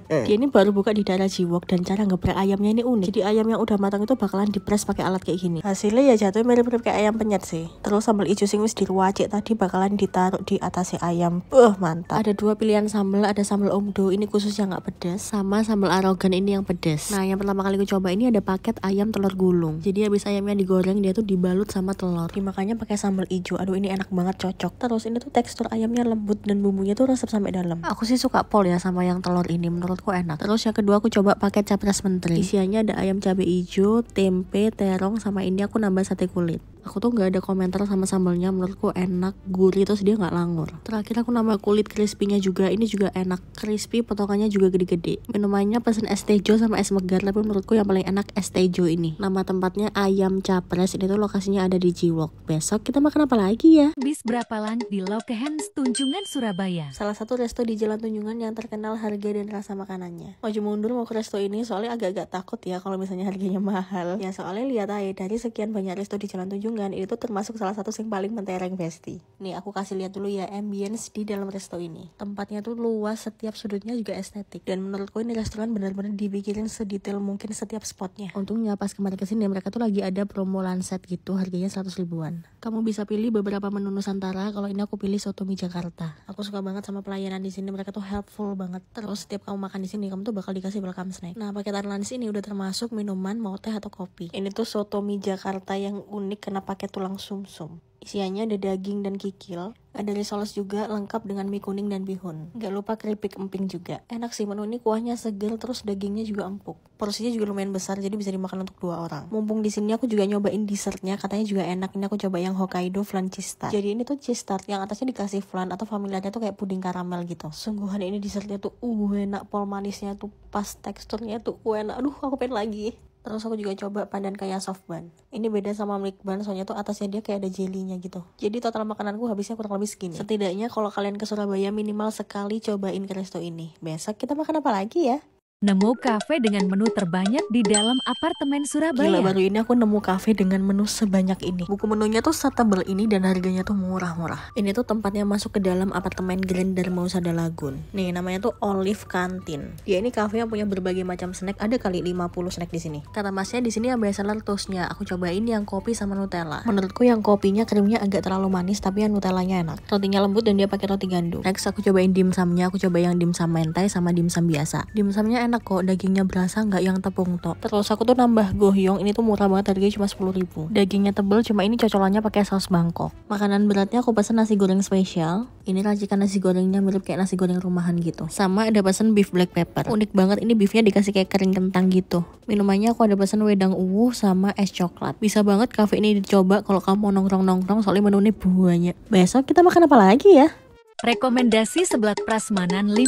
Dia ini baru buka di daerah Jiwok dan cara geprek ayamnya ini unik. Jadi ayam yang udah matang itu bakalan dipres pakai alat kayak gini. Hasilnya ya jatuhnya mirip-mirip kayak ayam penyet sih. Terus sambal ijo sing wis diruacik tadi bakalan ditaruh di atasnya ayam. Mantap. Ada dua pilihan sambal, ada sambal omdo ini khusus yang nggak pedas, sama sambal arogan ini yang pedas. Nah, yang pertama kali gue coba ini ada paket ayam telur gulung. Jadi habis ayamnya digoreng dia tuh dibalut sama telur. Dimakannya pakai sambal ijo. Aduh ini enak banget, cocok. Terus ini tuh tekstur ayamnya lembut dan bumbunya tuh resep sampai dalam. Aku sih suka pol ya sama yang telur ini, menurutku enak. Terus yang kedua aku coba paket capres menteri. Isiannya ada ayam cabai ijo, tempe, terong, sama ini aku nambah sate kulit. Aku tuh nggak ada komentar sama sambalnya, menurutku enak, gurih, terus dia nggak langur. Terakhir aku nambah kulit crispy-nya juga, ini juga enak, crispy, potongannya juga gede-gede. Minumannya pesen es tejo sama es megar, tapi menurutku yang paling enak es tejo ini. Nama tempatnya Ayam Capres, ini tuh lokasinya ada di Jiwok. Besok kita makan apa lagi ya? Bis Brapalan di Lokehens Tunjungan Surabaya. Salah satu resto di Jalan Tunjungan yang terkenal harga dan rasa makanannya. Maju mundur mau ke resto ini soalnya agak-agak takut ya kalau misalnya harganya mahal. Ya soalnya lihat aja dari sekian banyak resto di Jalan Tunjungan itu termasuk salah satu yang paling mentereng besti. Nih aku kasih lihat dulu ya ambience di dalam resto ini. Tempat tempatnya tuh luas, setiap sudutnya juga estetik. Dan menurutku ini restoran benar-benar dipikirin sedetail mungkin setiap spotnya. Untungnya pas kemarin kesini mereka tuh lagi ada promo Landset gitu, harganya 100 ribuan. Kamu bisa pilih beberapa menu Nusantara. Kalau ini aku pilih soto mie Jakarta. Aku suka banget sama pelayanan di sini, mereka tuh helpful banget. Terus setiap kamu makan di sini, kamu tuh bakal dikasih welcome snack. Nah, paketan lunch ini udah termasuk minuman, mau teh atau kopi. Ini tuh soto mie Jakarta yang unik karena pakai tulang sumsum. Isiannya ada daging dan kikil, ada risoles juga lengkap dengan mie kuning dan bihun. Gak lupa keripik emping juga. Enak sih menu ini, kuahnya seger terus dagingnya juga empuk. Porsinya juga lumayan besar jadi bisa dimakan untuk 2 orang. Mumpung di sini aku juga nyobain dessertnya, katanya juga enak. Ini aku coba yang Hokkaido flan cheese tart. Jadi ini tuh cheese tart yang atasnya dikasih flan atau familiarnya tuh kayak puding karamel gitu. Sungguhan ini dessertnya tuh enak, pol manisnya tuh pas, teksturnya tuh enak. Aduh, aku pengen lagi. Terus aku juga coba pandan kayak soft bun. Ini beda sama milk bun, soalnya tuh atasnya dia kayak ada jelinya gitu. Jadi total makananku habisnya kurang lebih segini. Setidaknya kalau kalian ke Surabaya minimal sekali cobain ke resto ini. Besok kita makan apa lagi ya? Nemu kafe dengan menu terbanyak di dalam apartemen Surabaya. Gila, baru ini aku nemu kafe dengan menu sebanyak ini. Buku menunya tuh setebal ini dan harganya tuh murah-murah. Ini tuh tempatnya masuk ke dalam apartemen Grand Darmausada Lagun. Nih, namanya tuh Olive Canteen. Dia ini kafe yang punya berbagai macam snack, ada kali 50 snack di sini. Kata masnya di sini yang bestseller toastnya. Aku cobain yang kopi sama Nutella. Menurutku yang kopinya krimnya agak terlalu manis, tapi yang Nutellanya enak. Rotinya lembut dan dia pakai roti gandum. Next aku cobain dimsumnya. Aku coba yang dimsum mentai sama dimsum biasa. Dimsumnya enak kok, dagingnya berasa nggak yang tepung tok. Terus aku tuh nambah gohyong, ini tuh murah banget, harganya cuma 10 ribu. Dagingnya tebel, cuma ini cocolannya pakai saus Bangkok. Makanan beratnya aku pesen nasi goreng spesial. Ini racikan nasi gorengnya mirip kayak nasi goreng rumahan gitu. Sama ada pesen beef black pepper. Unik banget, ini beefnya dikasih kayak kering kentang gitu. Minumannya aku ada pesen wedang uwuh sama es coklat. Bisa banget cafe ini dicoba kalau kamu mau nongkrong-nongkrong, soalnya menunya banyak. Besok kita makan apa lagi ya? Rekomendasi seblak prasmanan 50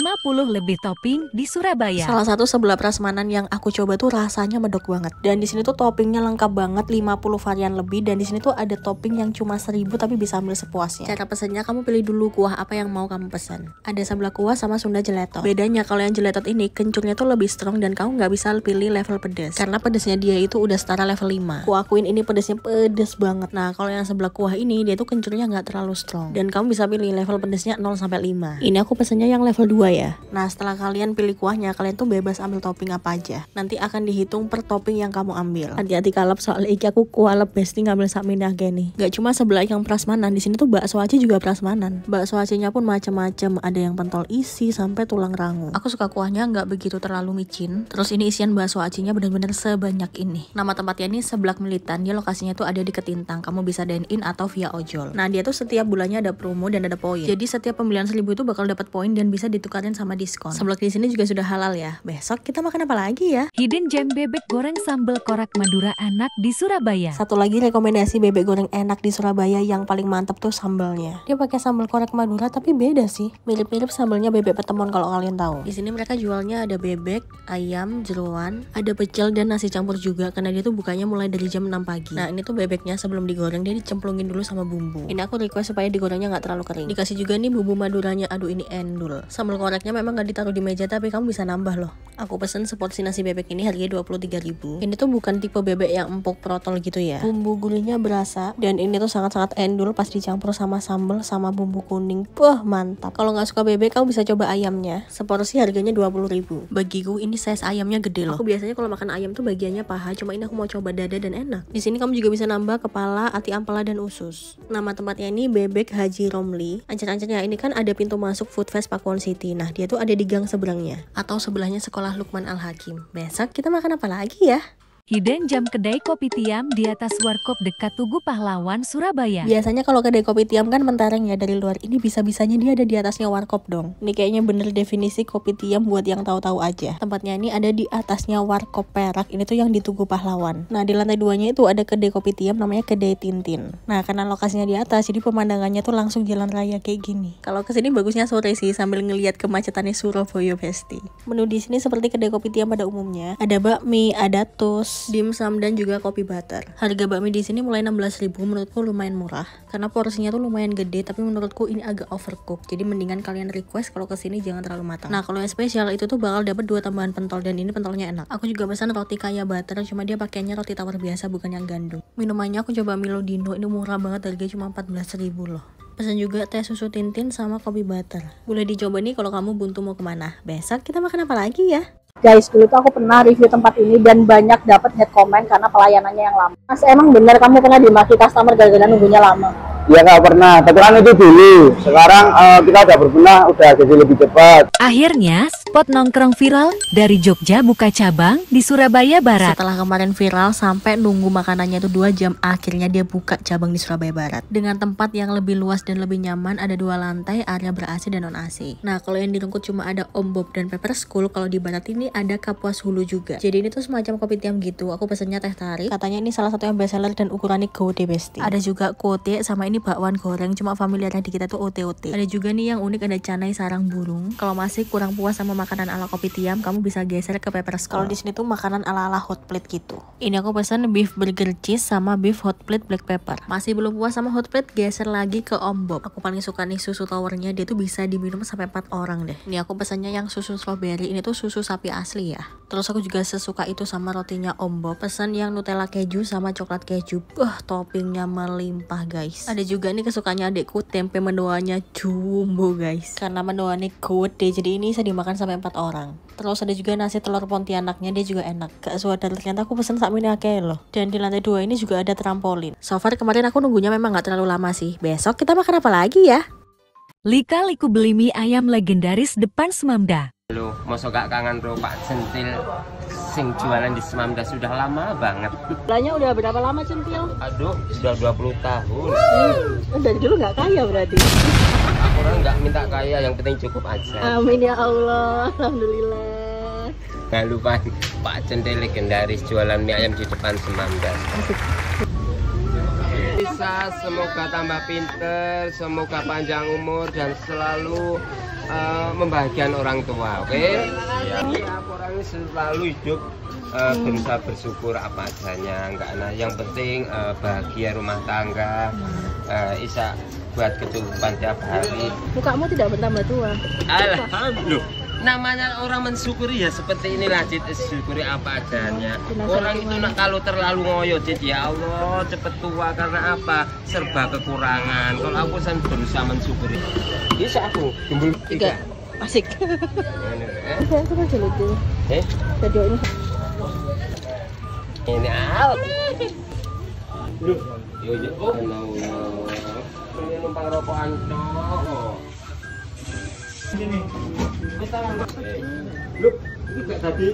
lebih topping di Surabaya. Salah satu sebelah prasmanan yang aku coba tuh rasanya medok banget. Dan di sini tuh toppingnya lengkap banget, 50 varian lebih. Dan di sini tuh ada topping yang cuma 1000 tapi bisa ambil sepuasnya. Cara pesannya kamu pilih dulu kuah apa yang mau kamu pesan. Ada sebelah kuah sama Sunda gelato. Bedanya kalau yang gelato ini kencurnya tuh lebih strong dan kamu nggak bisa pilih level pedas. Karena pedasnya dia itu udah setara level 5. Aku akuin ini pedasnya pedes banget. Nah, kalau yang sebelah kuah ini dia tuh kencurnya nggak terlalu strong. Dan kamu bisa pilih level pedasnya 0 sampai 5. Ini aku pesennya yang level 2 ya. Nah, setelah kalian pilih kuahnya, kalian tuh bebas ambil topping apa aja. Nanti akan dihitung per topping yang kamu ambil. Hati-hati kalap, soalnya iki aku kualep besti ngambil sak minah gini. Gak cuma sebelah yang prasmanan, di sini tuh bakso Aceh juga prasmanan. Bakso Acehnya pun macam-macam, ada yang pentol isi sampai tulang rangu. Aku suka kuahnya nggak begitu terlalu micin. Terus ini isian bakso Acehnya benar-benar sebanyak ini. Nama tempatnya ini Seblak Militan. Dia lokasinya tuh ada di Ketintang. Kamu bisa dine in atau via ojol. Nah, dia tuh setiap bulannya ada promo dan ada poin. Jadi setiap pembelian 1000 itu bakal dapat poin dan bisa ditukarin sama diskon. Seblak di sini juga sudah halal ya. Besok kita makan apa lagi ya? Hidden gem bebek goreng sambal korak Madura enak di Surabaya. Satu lagi rekomendasi bebek goreng enak di Surabaya yang paling mantap tuh sambalnya. Dia pakai sambal korak Madura tapi beda sih. Mirip-mirip sambalnya bebek Petemon kalau kalian tahu. Di sini mereka jualnya ada bebek, ayam, jeroan, ada pecel dan nasi campur juga karena dia tuh bukanya mulai dari jam 6 pagi. Nah, ini tuh bebeknya sebelum digoreng dia dicemplungin dulu sama bumbu. Ini aku request supaya digorengnya nggak terlalu kering. Dikasih juga nih bumbu Maduranya. Aduh, ini endul. Sambal koreknya memang gak ditaruh di meja tapi kamu bisa nambah loh. Aku pesen seporsi nasi bebek ini harganya 23 ribu. Ini tuh bukan tipe bebek yang empuk protol gitu ya. Bumbu gulingnya berasa dan ini tuh sangat-sangat endul pas dicampur sama sambal sama bumbu kuning. Wah, mantap. Kalau gak suka bebek kamu bisa coba ayamnya. Seporsi harganya 20 ribu. Bagiku ini size ayamnya gede loh. Aku biasanya kalau makan ayam tuh bagiannya paha, cuma ini aku mau coba dada dan enak. Di sini kamu juga bisa nambah kepala, ati ampela dan usus. Nama tempatnya ini Bebek Haji Romli. Ancer-ancernya ini kan ada pintu masuk Food Fest Pakuwon City. Nah, dia tuh ada di gang seberangnya atau sebelahnya sekolah Lukman Al-Hakim. Besok kita makan apa lagi ya? Hidden jam kedai kopi tiam di atas Warkop dekat Tugu Pahlawan, Surabaya. Biasanya kalau kedai kopi tiam kan mentereng ya dari luar. Ini bisa-bisanya dia ada di atasnya Warkop dong. Ini kayaknya bener definisi kopi tiam buat yang tahu-tahu aja. Tempatnya ini ada di atasnya Warkop Perak. Ini tuh yang di Tugu Pahlawan. Nah, di lantai 2-nya itu ada kedai kopi tiam namanya Kedai Tintin. Nah, karena lokasinya di atas, jadi pemandangannya tuh langsung jalan raya kayak gini. Kalau kesini bagusnya sore sih sambil ngelihat kemacetannya Surabaya Besti. Menu di sini seperti kedai kopi tiam pada umumnya. Ada bakmi, ada toast, dimsum dan juga kopi butter. Harga bakmi di sini mulai 16.000, menurutku lumayan murah karena porsinya tuh lumayan gede, tapi menurutku ini agak overcook. Jadi mendingan kalian request kalau kesini jangan terlalu matang. Nah, kalau yang spesial itu tuh bakal dapat 2 tambahan pentol dan ini pentolnya enak. Aku juga pesan roti kaya butter, cuma dia pakainya roti tawar biasa bukan yang gandum. Minumannya aku coba Milo Dino, ini murah banget, harganya cuma 14.000 loh. Pesan juga teh susu Tintin sama kopi butter. Boleh dicoba nih kalau kamu buntu mau kemana. Besok kita makan apa lagi ya? Guys, dulu tuh aku pernah review tempat ini dan banyak dapat hate comment karena pelayanannya yang lama. Mas, emang bener kamu pernah dimaki customer gara-gara nunggunya lama? Ya nggak pernah, tapi kan itu dulu. Sekarang kita udah berbenah, udah jadi lebih cepat. Akhirnya, spot nongkrong viral dari Jogja buka cabang di Surabaya Barat. Setelah kemarin viral sampai nunggu makanannya itu 2 jam, akhirnya dia buka cabang di Surabaya Barat. Dengan tempat yang lebih luas dan lebih nyaman, ada 2 lantai, area ber-AC dan non-AC. Nah, kalau yang di Rungkut cuma ada Om Bob dan Pepper School, kalau di Barat ini ada Kapuas Hulu juga. Jadi ini tuh semacam kopi tiam gitu. Aku pesennya teh tarik. Katanya ini salah satu yang best seller dan ukurannya gede besti. Ada juga kote sama ini bakwan goreng, cuma familiarnya di kita tuh ote-ote. Ada juga nih yang unik, ada canai sarang burung. Kalau masih kurang puas sama makanan ala kopi tiam, kamu bisa geser ke Pepper School. Kalau di sini tuh makanan ala-ala hot plate gitu. Ini aku pesen beef burger cheese sama beef hot plate black pepper. Masih belum puas sama hot plate, geser lagi ke Om Bob. Aku paling suka nih susu towernya, dia tuh bisa diminum sampai 4 orang deh. Ini aku pesannya yang susu strawberry, ini tuh susu sapi asli ya. Terus aku juga sesuka itu sama rotinya Om Bob. Pesan yang Nutella keju sama coklat keju. Toppingnya melimpah guys. Ada juga nih kesukaannya adikku, tempe mendoanya jumbo guys. Karena mendoanya gede, jadi ini bisa dimakan sampai 4 orang. Terus ada juga nasi telur pontianaknya, dia juga enak. Gak suadar, ternyata aku pesen sak mini akeh loh. Dan di lantai 2 ini juga ada trampolin. So far kemarin aku nunggunya memang gak terlalu lama sih. Besok kita makan apa lagi ya? Lika-liku beli mie ayam legendaris depan Semamda. Loh, masa gak kangen bro Pak Centil sing jualan di Semamda sudah lama banget. Belanja udah berapa lama Centil? Aduh, sudah 20 tahun. Dari dulu gak kaya berarti? Aku orang nggak minta kaya, yang penting cukup aja. Amin ya Allah, alhamdulillah. Gak lupa Pak Centil legendaris jualan mie ayam di depan Semamda. Bisa, semoga tambah pinter, semoga panjang umur dan selalu membahagiakan orang tua, oke? Ya, aku orangnya selalu hidup berusaha bersyukur apa adanya, enggak nah. Yang penting bahagia rumah tangga, bisa buat kecukupan tiap hari. Mukamu tidak bertambah tua. Alhamdulillah. Namanya orang mensyukuri ya seperti inilah Cid, syukuri apa adanya. Orang itu kalau terlalu ngoyo Cid, ya Allah cepet tua karena apa? Serba kekurangan. Kalau aku kan berusaha mensyukuri. Bisa aku gembul 3. Asik. Saya tuh aja lucu. Video ini. Ini out. Duh, yo yo. Ini numpang rokokan dong. Ini. Loh, itu kayak tadi.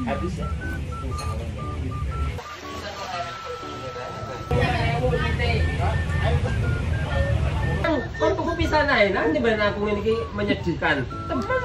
Habis ya? Kan tuku pisan ae, nanti ben aku ini menyedihkan. Temen,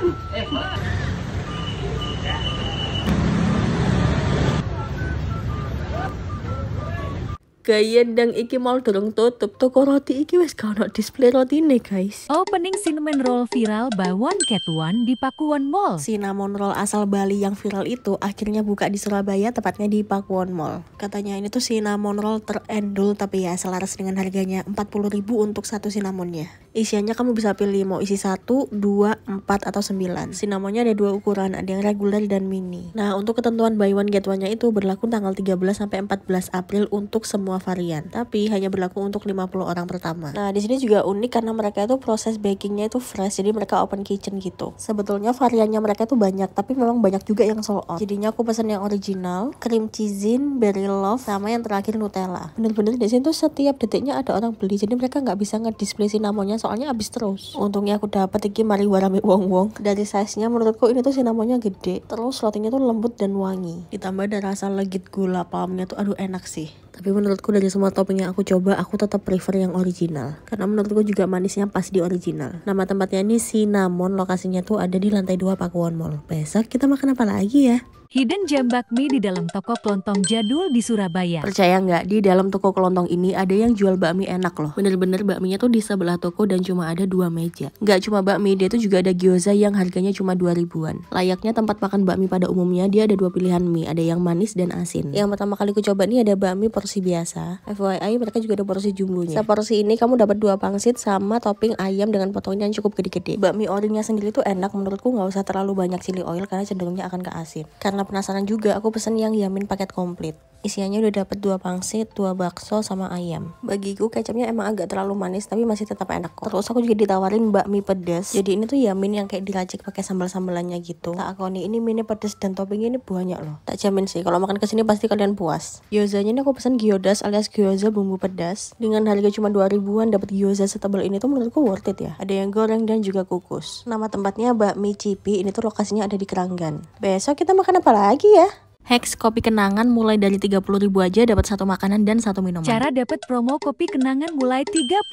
Gaya ndang iki mall durung tutup, toko roti iki wis gak ono display rotine guys. Opening cinnamon roll viral by One Cat One di Pakuwon Mall. Cinnamon roll asal Bali yang viral itu akhirnya buka di Surabaya, tepatnya di Pakuwon Mall. Katanya ini tuh cinnamon roll terendul tapi ya selaras dengan harganya 40.000 untuk satu cinnamonnya. Isiannya kamu bisa pilih mau isi 1, 2, 4 atau 9. Cinnamonnya ada 2 ukuran, ada yang reguler dan mini. Nah, untuk ketentuan buy one get one-nya itu berlaku tanggal 13 sampai 14 April untuk semua varian, tapi hanya berlaku untuk 50 orang pertama. Nah, di sini juga unik karena mereka itu proses bakingnya itu fresh, jadi mereka open kitchen gitu. Sebetulnya variannya mereka itu banyak, tapi memang banyak juga yang sold out. Jadinya aku pesan yang original, cream cheese-in, berry love, sama yang terakhir Nutella. Bener-bener di sini tuh setiap detiknya ada orang beli, jadi mereka nggak bisa nge-display cinnamonnya soalnya habis terus. Untungnya aku dapat iki mari warame wong-wong. Dari size-nya menurutku ini tuh cinnamonnya gede, terus rotinya tuh lembut dan wangi. Ditambah ada rasa legit gula palmnya tuh aduh enak sih. Tapi menurutku dari semua topping yang aku coba, aku tetap prefer yang original. Karena menurutku juga manisnya pas di original. Nama tempatnya ini Cinnamon, lokasinya tuh ada di lantai 2 Pakuwon Mall. Besok kita makan apa lagi ya? Hidden Gem bakmi di dalam toko kelontong jadul di Surabaya. Percaya nggak, di dalam toko kelontong ini ada yang jual bakmi enak loh. Bener-bener bakminya tuh di sebelah toko dan cuma ada 2 meja. Nggak cuma bakmi, dia tuh juga ada gyoza yang harganya cuma 2.000-an. Layaknya tempat makan bakmi pada umumnya, dia ada 2 pilihan mie, ada yang manis dan asin. Yang pertama kali aku coba nih ada bakmi porsi biasa. FYI mereka juga ada porsi jumbonya. Seporsi ini kamu dapat 2 pangsit sama topping ayam dengan potongan yang cukup gede-gede. Bakmi orinya sendiri tuh enak, menurutku nggak usah terlalu banyak chili oil karena cenderungnya akan ke asin. Karena penasaran juga, aku pesen yang yamin paket komplit. Isiannya udah dapet 2 pangsit, 2 bakso, sama ayam. Bagiku kecapnya emang agak terlalu manis tapi masih tetap enak kok. Terus aku juga ditawarin bakmi pedas. Jadi ini tuh ya mie yang kayak diracik pakai sambal-sambalannya gitu. Tak akoni ini mie pedas dan toppingnya ini banyak loh. Tak jamin sih kalau makan kesini pasti kalian puas. Gyozanya ini aku pesan gyodas alias gyoza bumbu pedas. Dengan harga cuma 2.000-an dapat gyoza setebal ini tuh menurutku worth it ya. Ada yang goreng dan juga kukus. Nama tempatnya Bakmi Cipi. Ini tuh lokasinya ada di Keranggan. Besok kita makan apa lagi ya? Hex kopi kenangan mulai dari 30.000 aja dapat 1 makanan dan 1 minuman. Cara dapat promo kopi kenangan mulai 30.000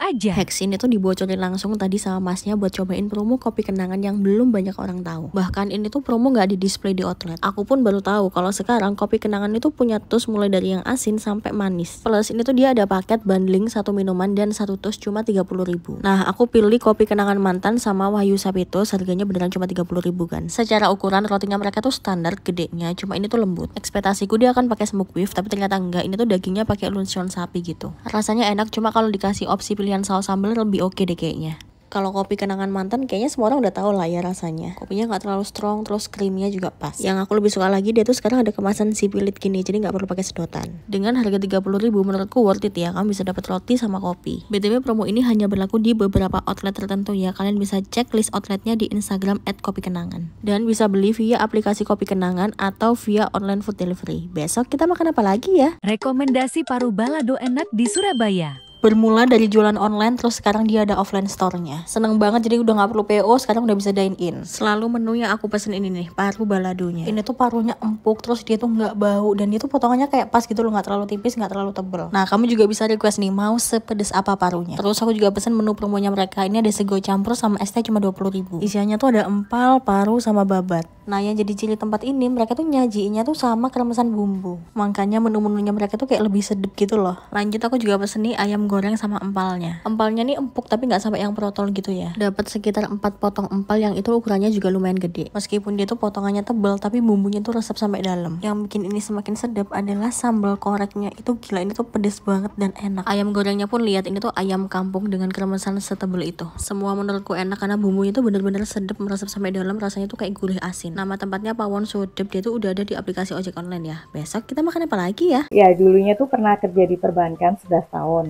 aja. Hex ini tuh dibocorin langsung tadi sama masnya buat cobain promo kopi kenangan yang belum banyak orang tahu. Bahkan ini tuh promo nggak di display di outlet. Aku pun baru tahu kalau sekarang kopi kenangan itu punya tus mulai dari yang asin sampai manis. Plus ini tuh dia ada paket bundling 1 minuman dan 1 tus cuma 30.000. Nah aku pilih kopi kenangan mantan sama Wahyu Sapitos, harganya beneran cuma 30.000 kan. Secara ukuran rotinya mereka tuh standar gedenya. Cuma ini tuh lembut. Ekspektasiku dia akan pakai smoked beef, tapi ternyata enggak. Ini tuh dagingnya pakai luncheon sapi gitu. Rasanya enak, cuma kalau dikasih opsi pilihan saus sambal lebih oke deh kayaknya. Kalau kopi kenangan mantan kayaknya semua orang udah tahu lah ya rasanya. Kopinya nggak terlalu strong, terus krimnya juga pas. Yang aku lebih suka lagi dia tuh sekarang ada kemasan sipilit gini, jadi nggak perlu pakai sedotan. Dengan harga 30.000 menurutku worth it ya. Kamu bisa dapat roti sama kopi. BTW promo ini hanya berlaku di beberapa outlet tertentu ya. Kalian bisa cek list outletnya di Instagram @kopikenangan. Dan bisa beli via aplikasi Kopi Kenangan atau via online food delivery. Besok kita makan apa lagi ya? Rekomendasi paru balado enak di Surabaya. Bermula dari jualan online, terus sekarang dia ada offline store-nya. Seneng banget, jadi udah gak perlu PO, sekarang udah bisa dine in. Selalu menu yang aku pesen ini nih, paru baladonya. Ini tuh parunya empuk, terus dia tuh gak bau, dan dia tuh potongannya kayak pas gitu loh, gak terlalu tipis, gak terlalu tebel. Nah kamu juga bisa request nih, mau sepedes apa parunya. Terus aku juga pesen menu promonya mereka, ini ada sego campur sama es teh cuma 20.000. Isiannya tuh ada empal, paru, sama babat. Nah yang jadi ciri tempat ini, mereka tuh nyajiinnya tuh sama kremesan bumbu. Makanya menu-menunya mereka tuh kayak lebih sedep gitu loh. Lanjut aku juga pesen nih ayam goreng sama empalnya. Empalnya nih empuk tapi nggak sampai yang protol gitu ya. Dapat sekitar 4 potong empal yang itu ukurannya juga lumayan gede. Meskipun dia tuh potongannya tebal tapi bumbunya tuh resep sampai dalam. Yang bikin ini semakin sedap adalah sambal koreknya. Itu gila, ini tuh pedes banget dan enak. Ayam gorengnya pun lihat, ini tuh ayam kampung dengan kremesan setebal itu. Semua menurutku enak karena bumbunya tuh bener-bener sedap meresap sampai dalam, rasanya tuh kayak gurih asin. Nama tempatnya Pawon Sodep, dia tuh udah ada di aplikasi ojek online ya. Besok kita makan apa lagi ya? Ya, dulunya tuh pernah kerja di perbankan 11 tahun.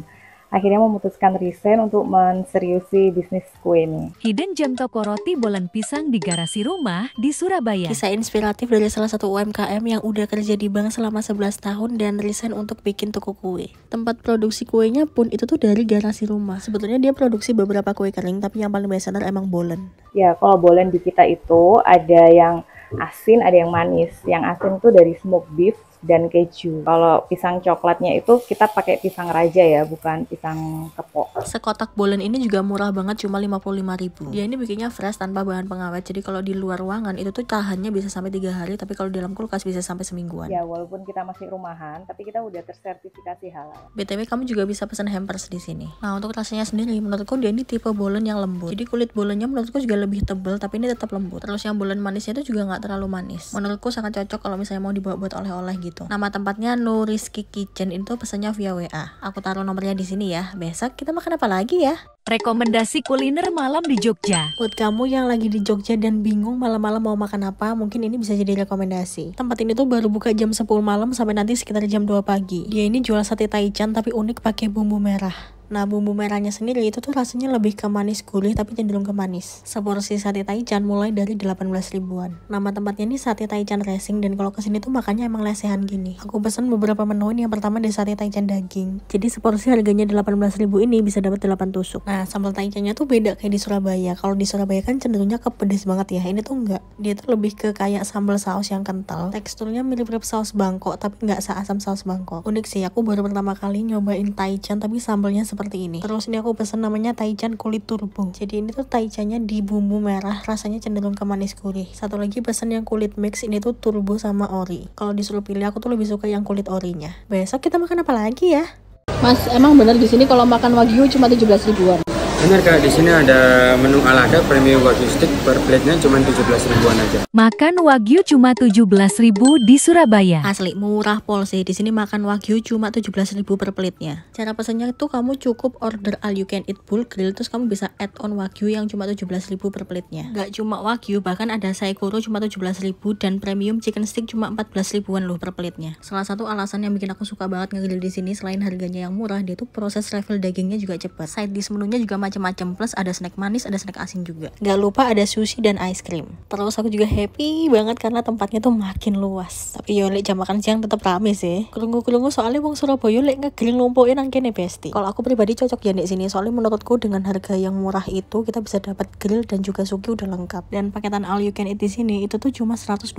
Akhirnya memutuskan resign untuk menseriusi bisnis kue ini. Hidden Gem toko roti bolan pisang di garasi rumah di Surabaya. Kisah inspiratif dari salah satu UMKM yang udah kerja di bank selama 11 tahun dan resign untuk bikin toko kue. Tempat produksi kuenya pun itu tuh dari garasi rumah. Sebetulnya dia produksi beberapa kue kering, tapi yang paling bestseller emang bolen. Ya, kalau bolen di kita itu ada yang asin, ada yang manis. Yang asin tuh dari smoked beef dan keju. Kalau pisang coklatnya itu kita pakai pisang raja ya, bukan pisang kepok. Sekotak bolen ini juga murah banget, cuma 55.000. Dia ini bikinnya fresh tanpa bahan pengawet. Jadi kalau di luar ruangan itu tuh tahannya bisa sampai 3 hari, tapi kalau di dalam kulkas bisa sampai semingguan. Ya, walaupun kita masih rumahan, tapi kita udah tersertifikasi halal. BTW kamu juga bisa pesan hampers di sini. Nah, untuk rasanya sendiri menurutku dia ini tipe bolen yang lembut. Jadi kulit bolennya menurutku juga lebih tebal, tapi ini tetap lembut. Terus yang bolen manisnya itu juga nggak terlalu manis. Menurutku sangat cocok kalau misalnya mau dibawa buat oleh-oleh gitu. Nama tempatnya Nuriski Kitchen, itu pesannya via WA. Aku taruh nomornya di sini ya. Besok kita makan apa lagi ya? Rekomendasi kuliner malam di Jogja. Buat kamu yang lagi di Jogja dan bingung malam-malam mau makan apa, mungkin ini bisa jadi rekomendasi. Tempat ini tuh baru buka jam 10 malam sampai nanti sekitar jam 2 pagi. Dia ini jual sate taichan tapi unik pakai bumbu merah. Nah bumbu merahnya sendiri itu tuh rasanya lebih ke manis gurih tapi cenderung ke manis. Seporsi sate taichan mulai dari 18.000-an. Nama tempatnya ini Sate Taichan Racing, dan kalau kesini tuh makannya emang lesehan gini. Aku pesen beberapa menu ini. Yang pertama ada sate taichan daging. Jadi seporsi harganya 18.000 ini bisa dapat 8 tusuk. Nah sambal taichannya tuh beda kayak di Surabaya. Kalau di Surabaya kan cenderungnya ke pedes banget ya. Ini tuh enggak. Dia tuh lebih ke kayak sambal saus yang kental. Teksturnya mirip-mirip saus Bangkok tapi enggak seasam saus Bangkok. Unik sih, aku baru pertama kali nyobain taichan tapi sambalnya seperti ini. Terus ini aku pesen namanya taichan kulit turbo. Jadi ini tuh taichannya di bumbu merah, rasanya cenderung ke manis gurih. Satu lagi pesen yang kulit mix, ini tuh turbo sama ori. Kalau disuruh pilih aku tuh lebih suka yang kulit orinya. Besok kita makan apa lagi ya? Mas, emang bener di sini kalau makan wagyu cuma 17.000-an? Benar Kak, di sini ada menu alada premium wagyu steak per plate-nya cuma 17 ribuan aja. Makan wagyu cuma 17.000 di Surabaya. Asli murah pol sih. Di sini makan wagyu cuma 17.000 per plate-nya. Cara pesannya itu kamu cukup order all you can eat bull grill, terus kamu bisa add on wagyu yang cuma 17.000 per plate-nya. Gak cuma wagyu, bahkan ada saikoro cuma 17.000 dan premium chicken stick cuma 14 ribuan loh per plate-nya. Salah satu alasan yang bikin aku suka banget ngegrill di sini selain harganya yang murah, dia tuh proses refill dagingnya juga cepat. Side dish menunya juga macam-macam, plus ada snack manis, ada snack asin juga. Gak lupa ada sushi dan ice cream. Terus aku juga happy banget karena tempatnya tuh makin luas. Tapi yo lek jam makan siang tetap rame sih. Krungu-krungu soalnya wong Surabaya lek ngegrill lumpuhin nang kene besti. Kalau aku pribadi cocok ya di sini, soalnya menurutku dengan harga yang murah itu kita bisa dapat grill dan juga suki udah lengkap. Dan paketan all you can eat di sini itu tuh cuma 120.000.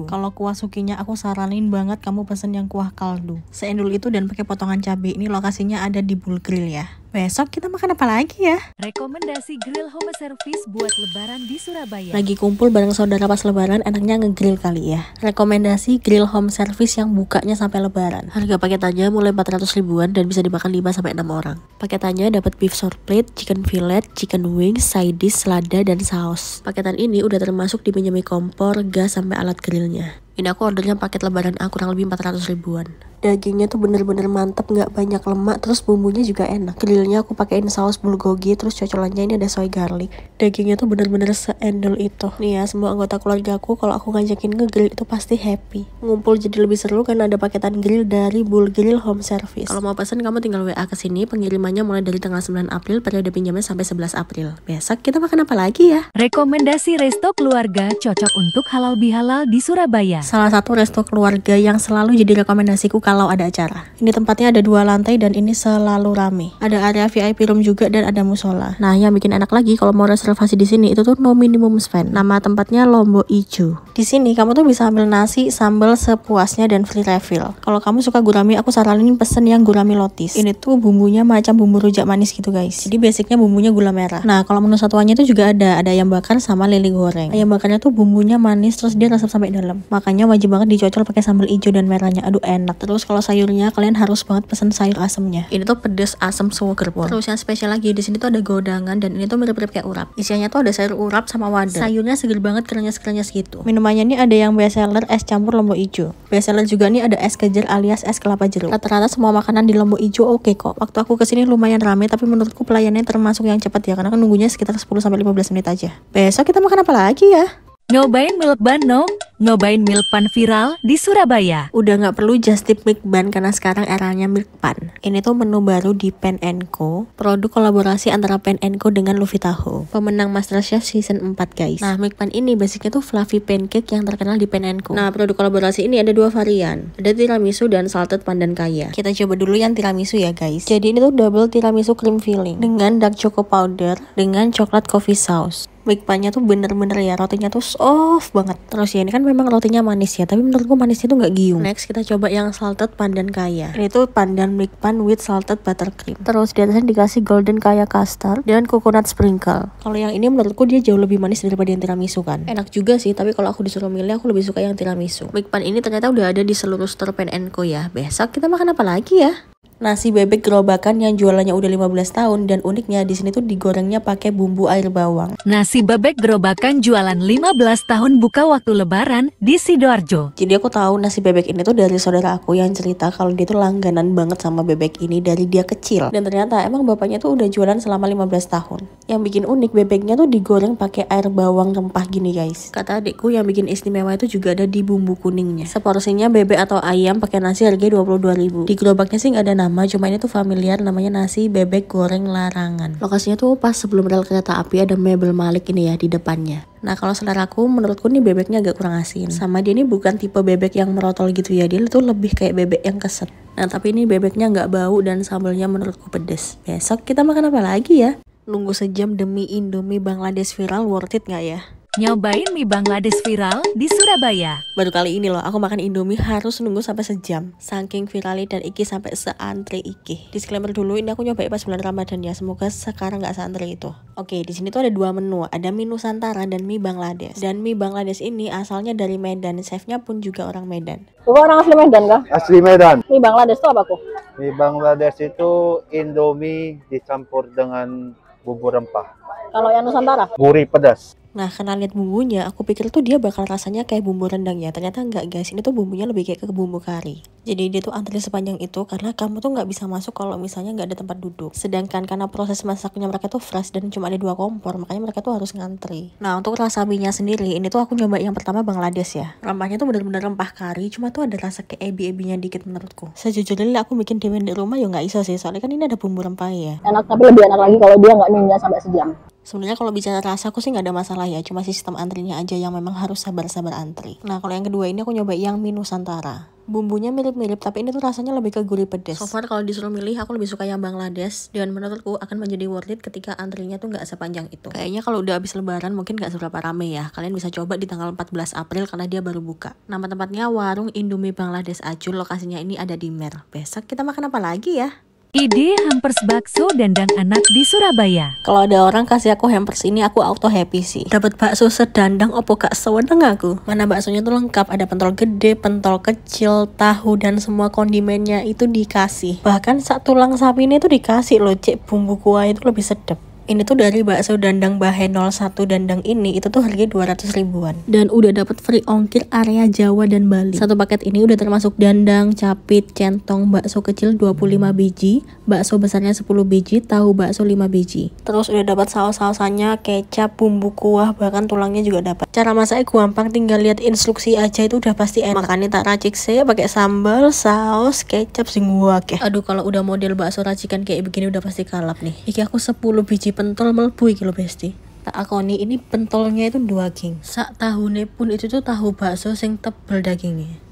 Kalau kuah sukinya aku saranin banget kamu pesen yang kuah kaldu. Seendul itu dan pakai potongan cabai. Ini lokasinya ada di Bull Grill ya. Besok kita makan apa lagi ya? Rekomendasi grill home service buat lebaran di Surabaya. Lagi kumpul bareng saudara pas lebaran, enaknya ngegrill kali ya. Rekomendasi grill home service yang bukanya sampai lebaran. Harga paketannya mulai 400 ribuan dan bisa dimakan 5-6 orang. Paketannya dapat beef short plate, chicken fillet, chicken wings, side dish, selada, dan saus. Paketan ini udah termasuk dipinjami kompor, gas, sampai alat grillnya. Ini aku ordernya paket lebaran A kurang lebih 400 ribuan. Dagingnya tuh bener-bener mantep, nggak banyak lemak, terus bumbunya juga enak. Grillnya aku pakein saus bulgogi, terus cocolannya ini ada soy garlic. Dagingnya tuh bener-bener seendol itu. Nih ya, semua anggota keluarga aku kalau aku ngajakin ngegrill itu pasti happy. Ngumpul jadi lebih seru karena ada paketan grill dari Bull Grill Home Service. Kalau mau pesen kamu tinggal WA ke sini, pengirimannya mulai dari tanggal 9 April, periode pinjamnya sampai 11 April. Besok kita makan apa lagi ya? Rekomendasi resto keluarga cocok untuk halal bihalal di Surabaya. Salah satu resto keluarga yang selalu jadi rekomendasiku kalau ada acara. Ini tempatnya ada 2 lantai dan ini selalu rame. Ada area VIP room juga dan ada musola. Nah, yang bikin enak lagi kalau mau reservasi di sini itu tuh no minimum spend. Nama tempatnya Lombok Ijo. Di sini kamu tuh bisa ambil nasi, sambal sepuasnya dan free refill. Kalau kamu suka gurami, aku saranin pesen yang gurami lotis. Ini tuh bumbunya macam bumbu rujak manis gitu guys. Jadi basicnya bumbunya gula merah. Nah, kalau menu satuannya itu juga ada ayam bakar sama lele goreng. Ayam bakarnya tuh bumbunya manis terus dia resep sampai dalam. Makanya wajib banget dicocol pakai sambal hijau dan merahnya. Aduh enak. Terus kalau sayurnya kalian harus banget pesen sayur asemnya. Ini tuh pedes asam seger. Terus yang spesial lagi di sini tuh ada godangan dan ini tuh mirip-mirip kayak urap. Isiannya tuh ada sayur urap sama wadah. Sayurnya seger banget, krenyes-krenyes gitu. Minumannya ini ada yang best seller es campur Lombok Ijo. Best seller juga nih ada es kejer alias es kelapa jeruk. Rata-rata semua makanan di Lombok Ijo oke kok. Waktu aku kesini lumayan rame tapi menurutku pelayannya termasuk yang cepat ya karena kan nunggunya sekitar 10-15 menit aja. Besok kita makan apa lagi ya? Nyobain milk bun no? Nyobain milk bun viral di Surabaya. Udah nggak perlu just tip milk bun karena sekarang eranya milk bun. Ini tuh menu baru di Pen & Co. Produk kolaborasi antara Pen & Co dengan Luvitaho. Pemenang MasterChef season 4 guys. Nah, milk bun ini basicnya tuh fluffy pancake yang terkenal di Pen & Co. Nah, produk kolaborasi ini ada 2 varian. Ada tiramisu dan salted pandan kaya. Kita coba dulu yang tiramisu ya guys. Jadi ini tuh double tiramisu cream filling dengan dark choco powder dengan coklat coffee sauce. Milk bun-nya tuh bener-bener ya, rotinya tuh soft banget. Terus ya ini kan memang rotinya manis ya, tapi menurutku manisnya tuh nggak giung. Next kita coba yang salted pandan kaya. Ini tuh pandan milk bun with salted buttercream. Terus di atasnya dikasih golden kaya custard dan coconut sprinkle. Kalau yang ini menurutku dia jauh lebih manis daripada yang tiramisu kan. Enak juga sih, tapi kalau aku disuruh milih aku lebih suka yang tiramisu. Milk bun ini ternyata udah ada di seluruh store Pen & Co ya. Besok kita makan apa lagi ya? Nasi bebek gerobakan yang jualannya udah 15 tahun dan uniknya di sini tuh digorengnya pakai bumbu air bawang. Nasi bebek gerobakan jualan 15 tahun buka waktu lebaran di Sidoarjo. Jadi aku tahu nasi bebek ini tuh dari saudara aku yang cerita kalau dia tuh langganan banget sama bebek ini dari dia kecil. Dan ternyata emang bapaknya tuh udah jualan selama 15 tahun. Yang bikin unik bebeknya tuh digoreng pakai air bawang rempah gini guys. Kata adikku yang bikin istimewa itu juga ada di bumbu kuningnya. Seporsinya bebek atau ayam pakai nasi harganya 22.000. Di gerobaknya sih nggak ada nama, cuma ini tuh familiar namanya nasi bebek goreng larangan. Lokasinya tuh pas sebelum rel kereta api ada mebel Malik ini ya di depannya. Nah kalau seleraku menurutku nih bebeknya agak kurang asin. Sama dia ini bukan tipe bebek yang merotol gitu ya, dia tuh lebih kayak bebek yang keset. Nah tapi ini bebeknya nggak bau dan sambalnya menurutku pedes. Besok kita makan apa lagi ya? Nunggu sejam demi Indomie Bangladesh viral worth it nggak ya? Nyobain mie Bangladesh viral di Surabaya. Baru kali ini loh aku makan Indomie harus nunggu sampai sejam. Saking viralnya dan iki sampai seantre iki. Disclaimer dulu, ini aku nyobain pas bulan Ramadan ya. Semoga sekarang nggak seantre itu. Oke, di sini tuh ada 2 menu. Ada mie Nusantara dan mie Bangladesh. Dan mie Bangladesh ini asalnya dari Medan. Chefnya pun juga orang Medan. Bapak orang asli Medan kah? Asli Medan. Mie Bangladesh itu apa kok? Mie Bangladesh itu Indomie dicampur dengan bumbu rempah. Kalau yang Nusantara? Gurih pedas. Nah, karena lihat bumbunya, aku pikir tuh dia bakal rasanya kayak bumbu rendang ya. Ternyata enggak guys, ini tuh bumbunya lebih kayak ke bumbu kari. Jadi dia tuh antri sepanjang itu karena kamu tuh nggak bisa masuk kalau misalnya nggak ada tempat duduk. Sedangkan karena proses masaknya mereka tuh fresh dan cuma ada 2 kompor, makanya mereka tuh harus ngantri. Nah, untuk rasa mie-nya sendiri, ini tuh aku nyoba yang pertama Bangladesh ya. Rempahnya tuh bener-bener rempah kari, cuma tuh ada rasa kayak ebi-ebinya dikit menurutku. Sejujurnya aku bikin di rumah ya nggak iso sih, soalnya kan ini ada bumbu rempah ya. Enak, tapi lebih enak lagi kalau dia nggak ninja sampai sejam. Sebenarnya kalau bicara rasa aku sih nggak ada masalah ya, cuma sistem antrinya aja yang memang harus sabar-sabar antri. Nah, kalau yang kedua ini aku nyoba yang mie Nusantara. Bumbunya mirip-mirip, tapi ini tuh rasanya lebih ke gurih pedas. So far kalau disuruh milih, aku lebih suka yang Bangladesh, dan menurutku akan menjadi worth it ketika antrinya tuh nggak sepanjang itu. Kayaknya kalau udah habis lebaran mungkin nggak seberapa rame ya. Kalian bisa coba di tanggal 14 April karena dia baru buka. Nama tempatnya Warung Indomie Bangladesh Acul, lokasinya ini ada di Mer. Besok kita makan apa lagi ya? Ide hampers bakso dandang anak di Surabaya. Kalau ada orang kasih aku hampers ini, aku auto happy sih. Dapat bakso sedandang opo gak sewenang aku. Mana baksonya tuh lengkap, ada pentol gede, pentol kecil, tahu dan semua kondimennya itu dikasih. Bahkan sak tulang sapi ini tuh dikasih loh, cek bumbu kuah itu lebih sedap. Ini tuh dari bakso dandang Bahe 01 dandang ini, itu tuh harganya 200 ribuan. Dan udah dapat free ongkir area Jawa dan Bali. Satu paket ini udah termasuk dandang, capit, centong, bakso kecil 25 biji, bakso besarnya 10 biji, tahu bakso 5 biji. Terus udah dapat saus-sausannya, kecap, bumbu kuah, bahkan tulangnya juga dapat. Cara masaknya gampang, tinggal lihat instruksi aja itu udah pasti enak. Makanya tak racik sih pakai sambal, saus, kecap sing wake. Aduh, kalau udah model bakso racikan kayak begini udah pasti kalap nih. Iki aku 10 biji pentol melebu iki lho besti. Tak akoni ini pentolnya itu daging. Sak tahune pun itu tuh tahu bakso sing tebel dagingnya.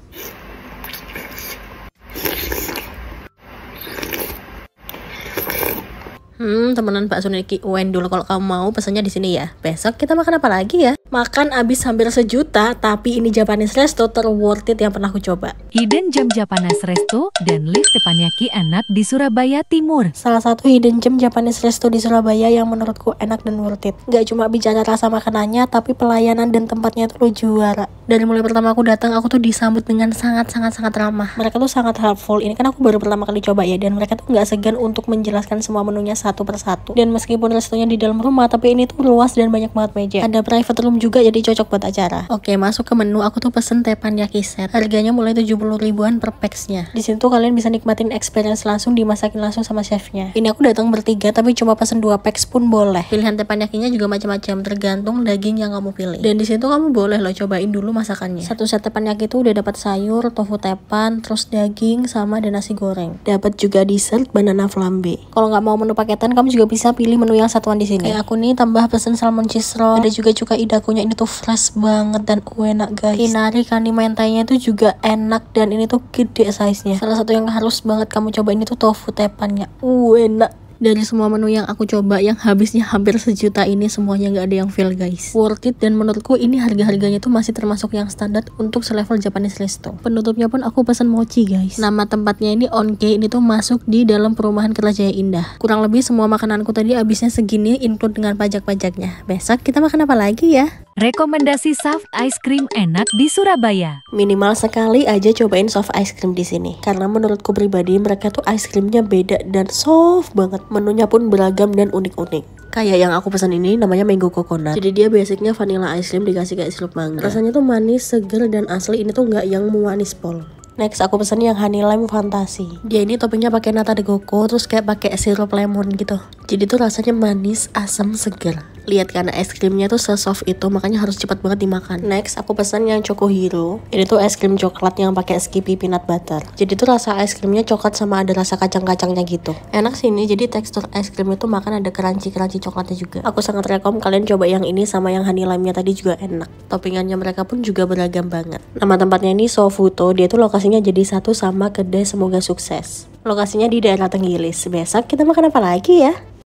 Temenan bakso niki wendul. Kalau kamu mau pesannya di sini ya. Besok kita makan apa lagi ya? Makan abis hampir sejuta, tapi ini Japanese resto ter-worth it yang pernah aku coba. Hidden Gem Japanese Resto dan lift Teppanyaki enak di Surabaya Timur. Salah satu hidden gem Japanese resto di Surabaya yang menurutku enak dan worth it. Gak cuma bicara rasa makanannya, tapi pelayanan dan tempatnya itu juara. Dari mulai pertama aku datang, aku tuh disambut dengan sangat ramah. Mereka tuh sangat helpful. Ini kan aku baru pertama kali coba ya, dan mereka tuh gak segan untuk menjelaskan semua menunya satu persatu. Dan meskipun restonya di dalam rumah, tapi ini tuh luas dan banyak banget meja. Ada private room juga, jadi cocok buat acara. Oke, masuk ke menu. Aku tuh pesen teppanyaki set. Harganya mulai 70 ribuan per packsnya. Di situ kalian bisa nikmatin experience langsung, dimasakin langsung sama chefnya. Ini aku datang bertiga, tapi cuma pesen 2 packs pun boleh. Pilihan teppanyakinya juga macam-macam, tergantung daging yang kamu pilih. Dan di situ kamu boleh loh cobain dulu masakannya. Satu set teppanyaki itu udah dapat sayur, tofu teppan, terus daging sama ada nasi goreng. Dapat juga dessert banana flambe. Kalau nggak mau menu paketan, kamu juga bisa pilih menu yang satuan di sini. Kayak aku nih tambah pesen salmon cheese roll. Ada juga cuka idakonya, ini tuh fresh banget dan enak guys. Hinari kani mentainya itu juga enak dan ini tuh gede size-nya. Salah satu yang harus banget kamu coba ini tuh tofu teppannya. Enak. Dari semua menu yang aku coba yang habisnya hampir sejuta ini, semuanya nggak ada yang fail guys. Worth it, dan menurutku ini harga-harganya tuh masih termasuk yang standar untuk selevel Japanese resto. Penutupnya pun aku pesan mochi guys. Nama tempatnya ini Onke, ini tuh masuk di dalam perumahan Kertajaya Indah. Kurang lebih semua makananku tadi habisnya segini, include dengan pajak-pajaknya. Besok kita makan apa lagi ya? Rekomendasi soft ice cream enak di Surabaya. Minimal sekali aja cobain soft ice cream di sini. Karena menurutku pribadi mereka tuh ice creamnya beda dan soft banget. Menunya pun beragam dan unik-unik. Kayak yang aku pesan ini namanya mango coconut. Jadi dia basicnya vanilla ice cream dikasih kayak sirup mangga. Rasanya tuh manis, seger dan asli. Ini tuh nggak yang manis pol. Next aku pesen yang honey lime fantasi. Dia ini toppingnya pakai nata de coco, terus kayak pakai sirup lemon gitu. Jadi tuh rasanya manis, asam, seger. Lihat karena es krimnya tuh se-soft itu, makanya harus cepat banget dimakan. Next aku pesan yang Choco Hero. Ini tuh es krim coklat yang pakai Skippy peanut butter. Jadi tuh rasa es krimnya coklat sama ada rasa kacang-kacangnya gitu. Enak sih ini, jadi tekstur es krim itu makan ada crunchy coklatnya juga. Aku sangat rekom kalian coba yang ini sama yang honey lime-nya tadi juga enak. Toppingannya mereka pun juga beragam banget. Nama tempatnya ini Sofuto. Dia tuh lokasinya jadi satu sama kedai Semoga Sukses. Lokasinya di daerah Tenggilis. Besok kita makan apa lagi ya?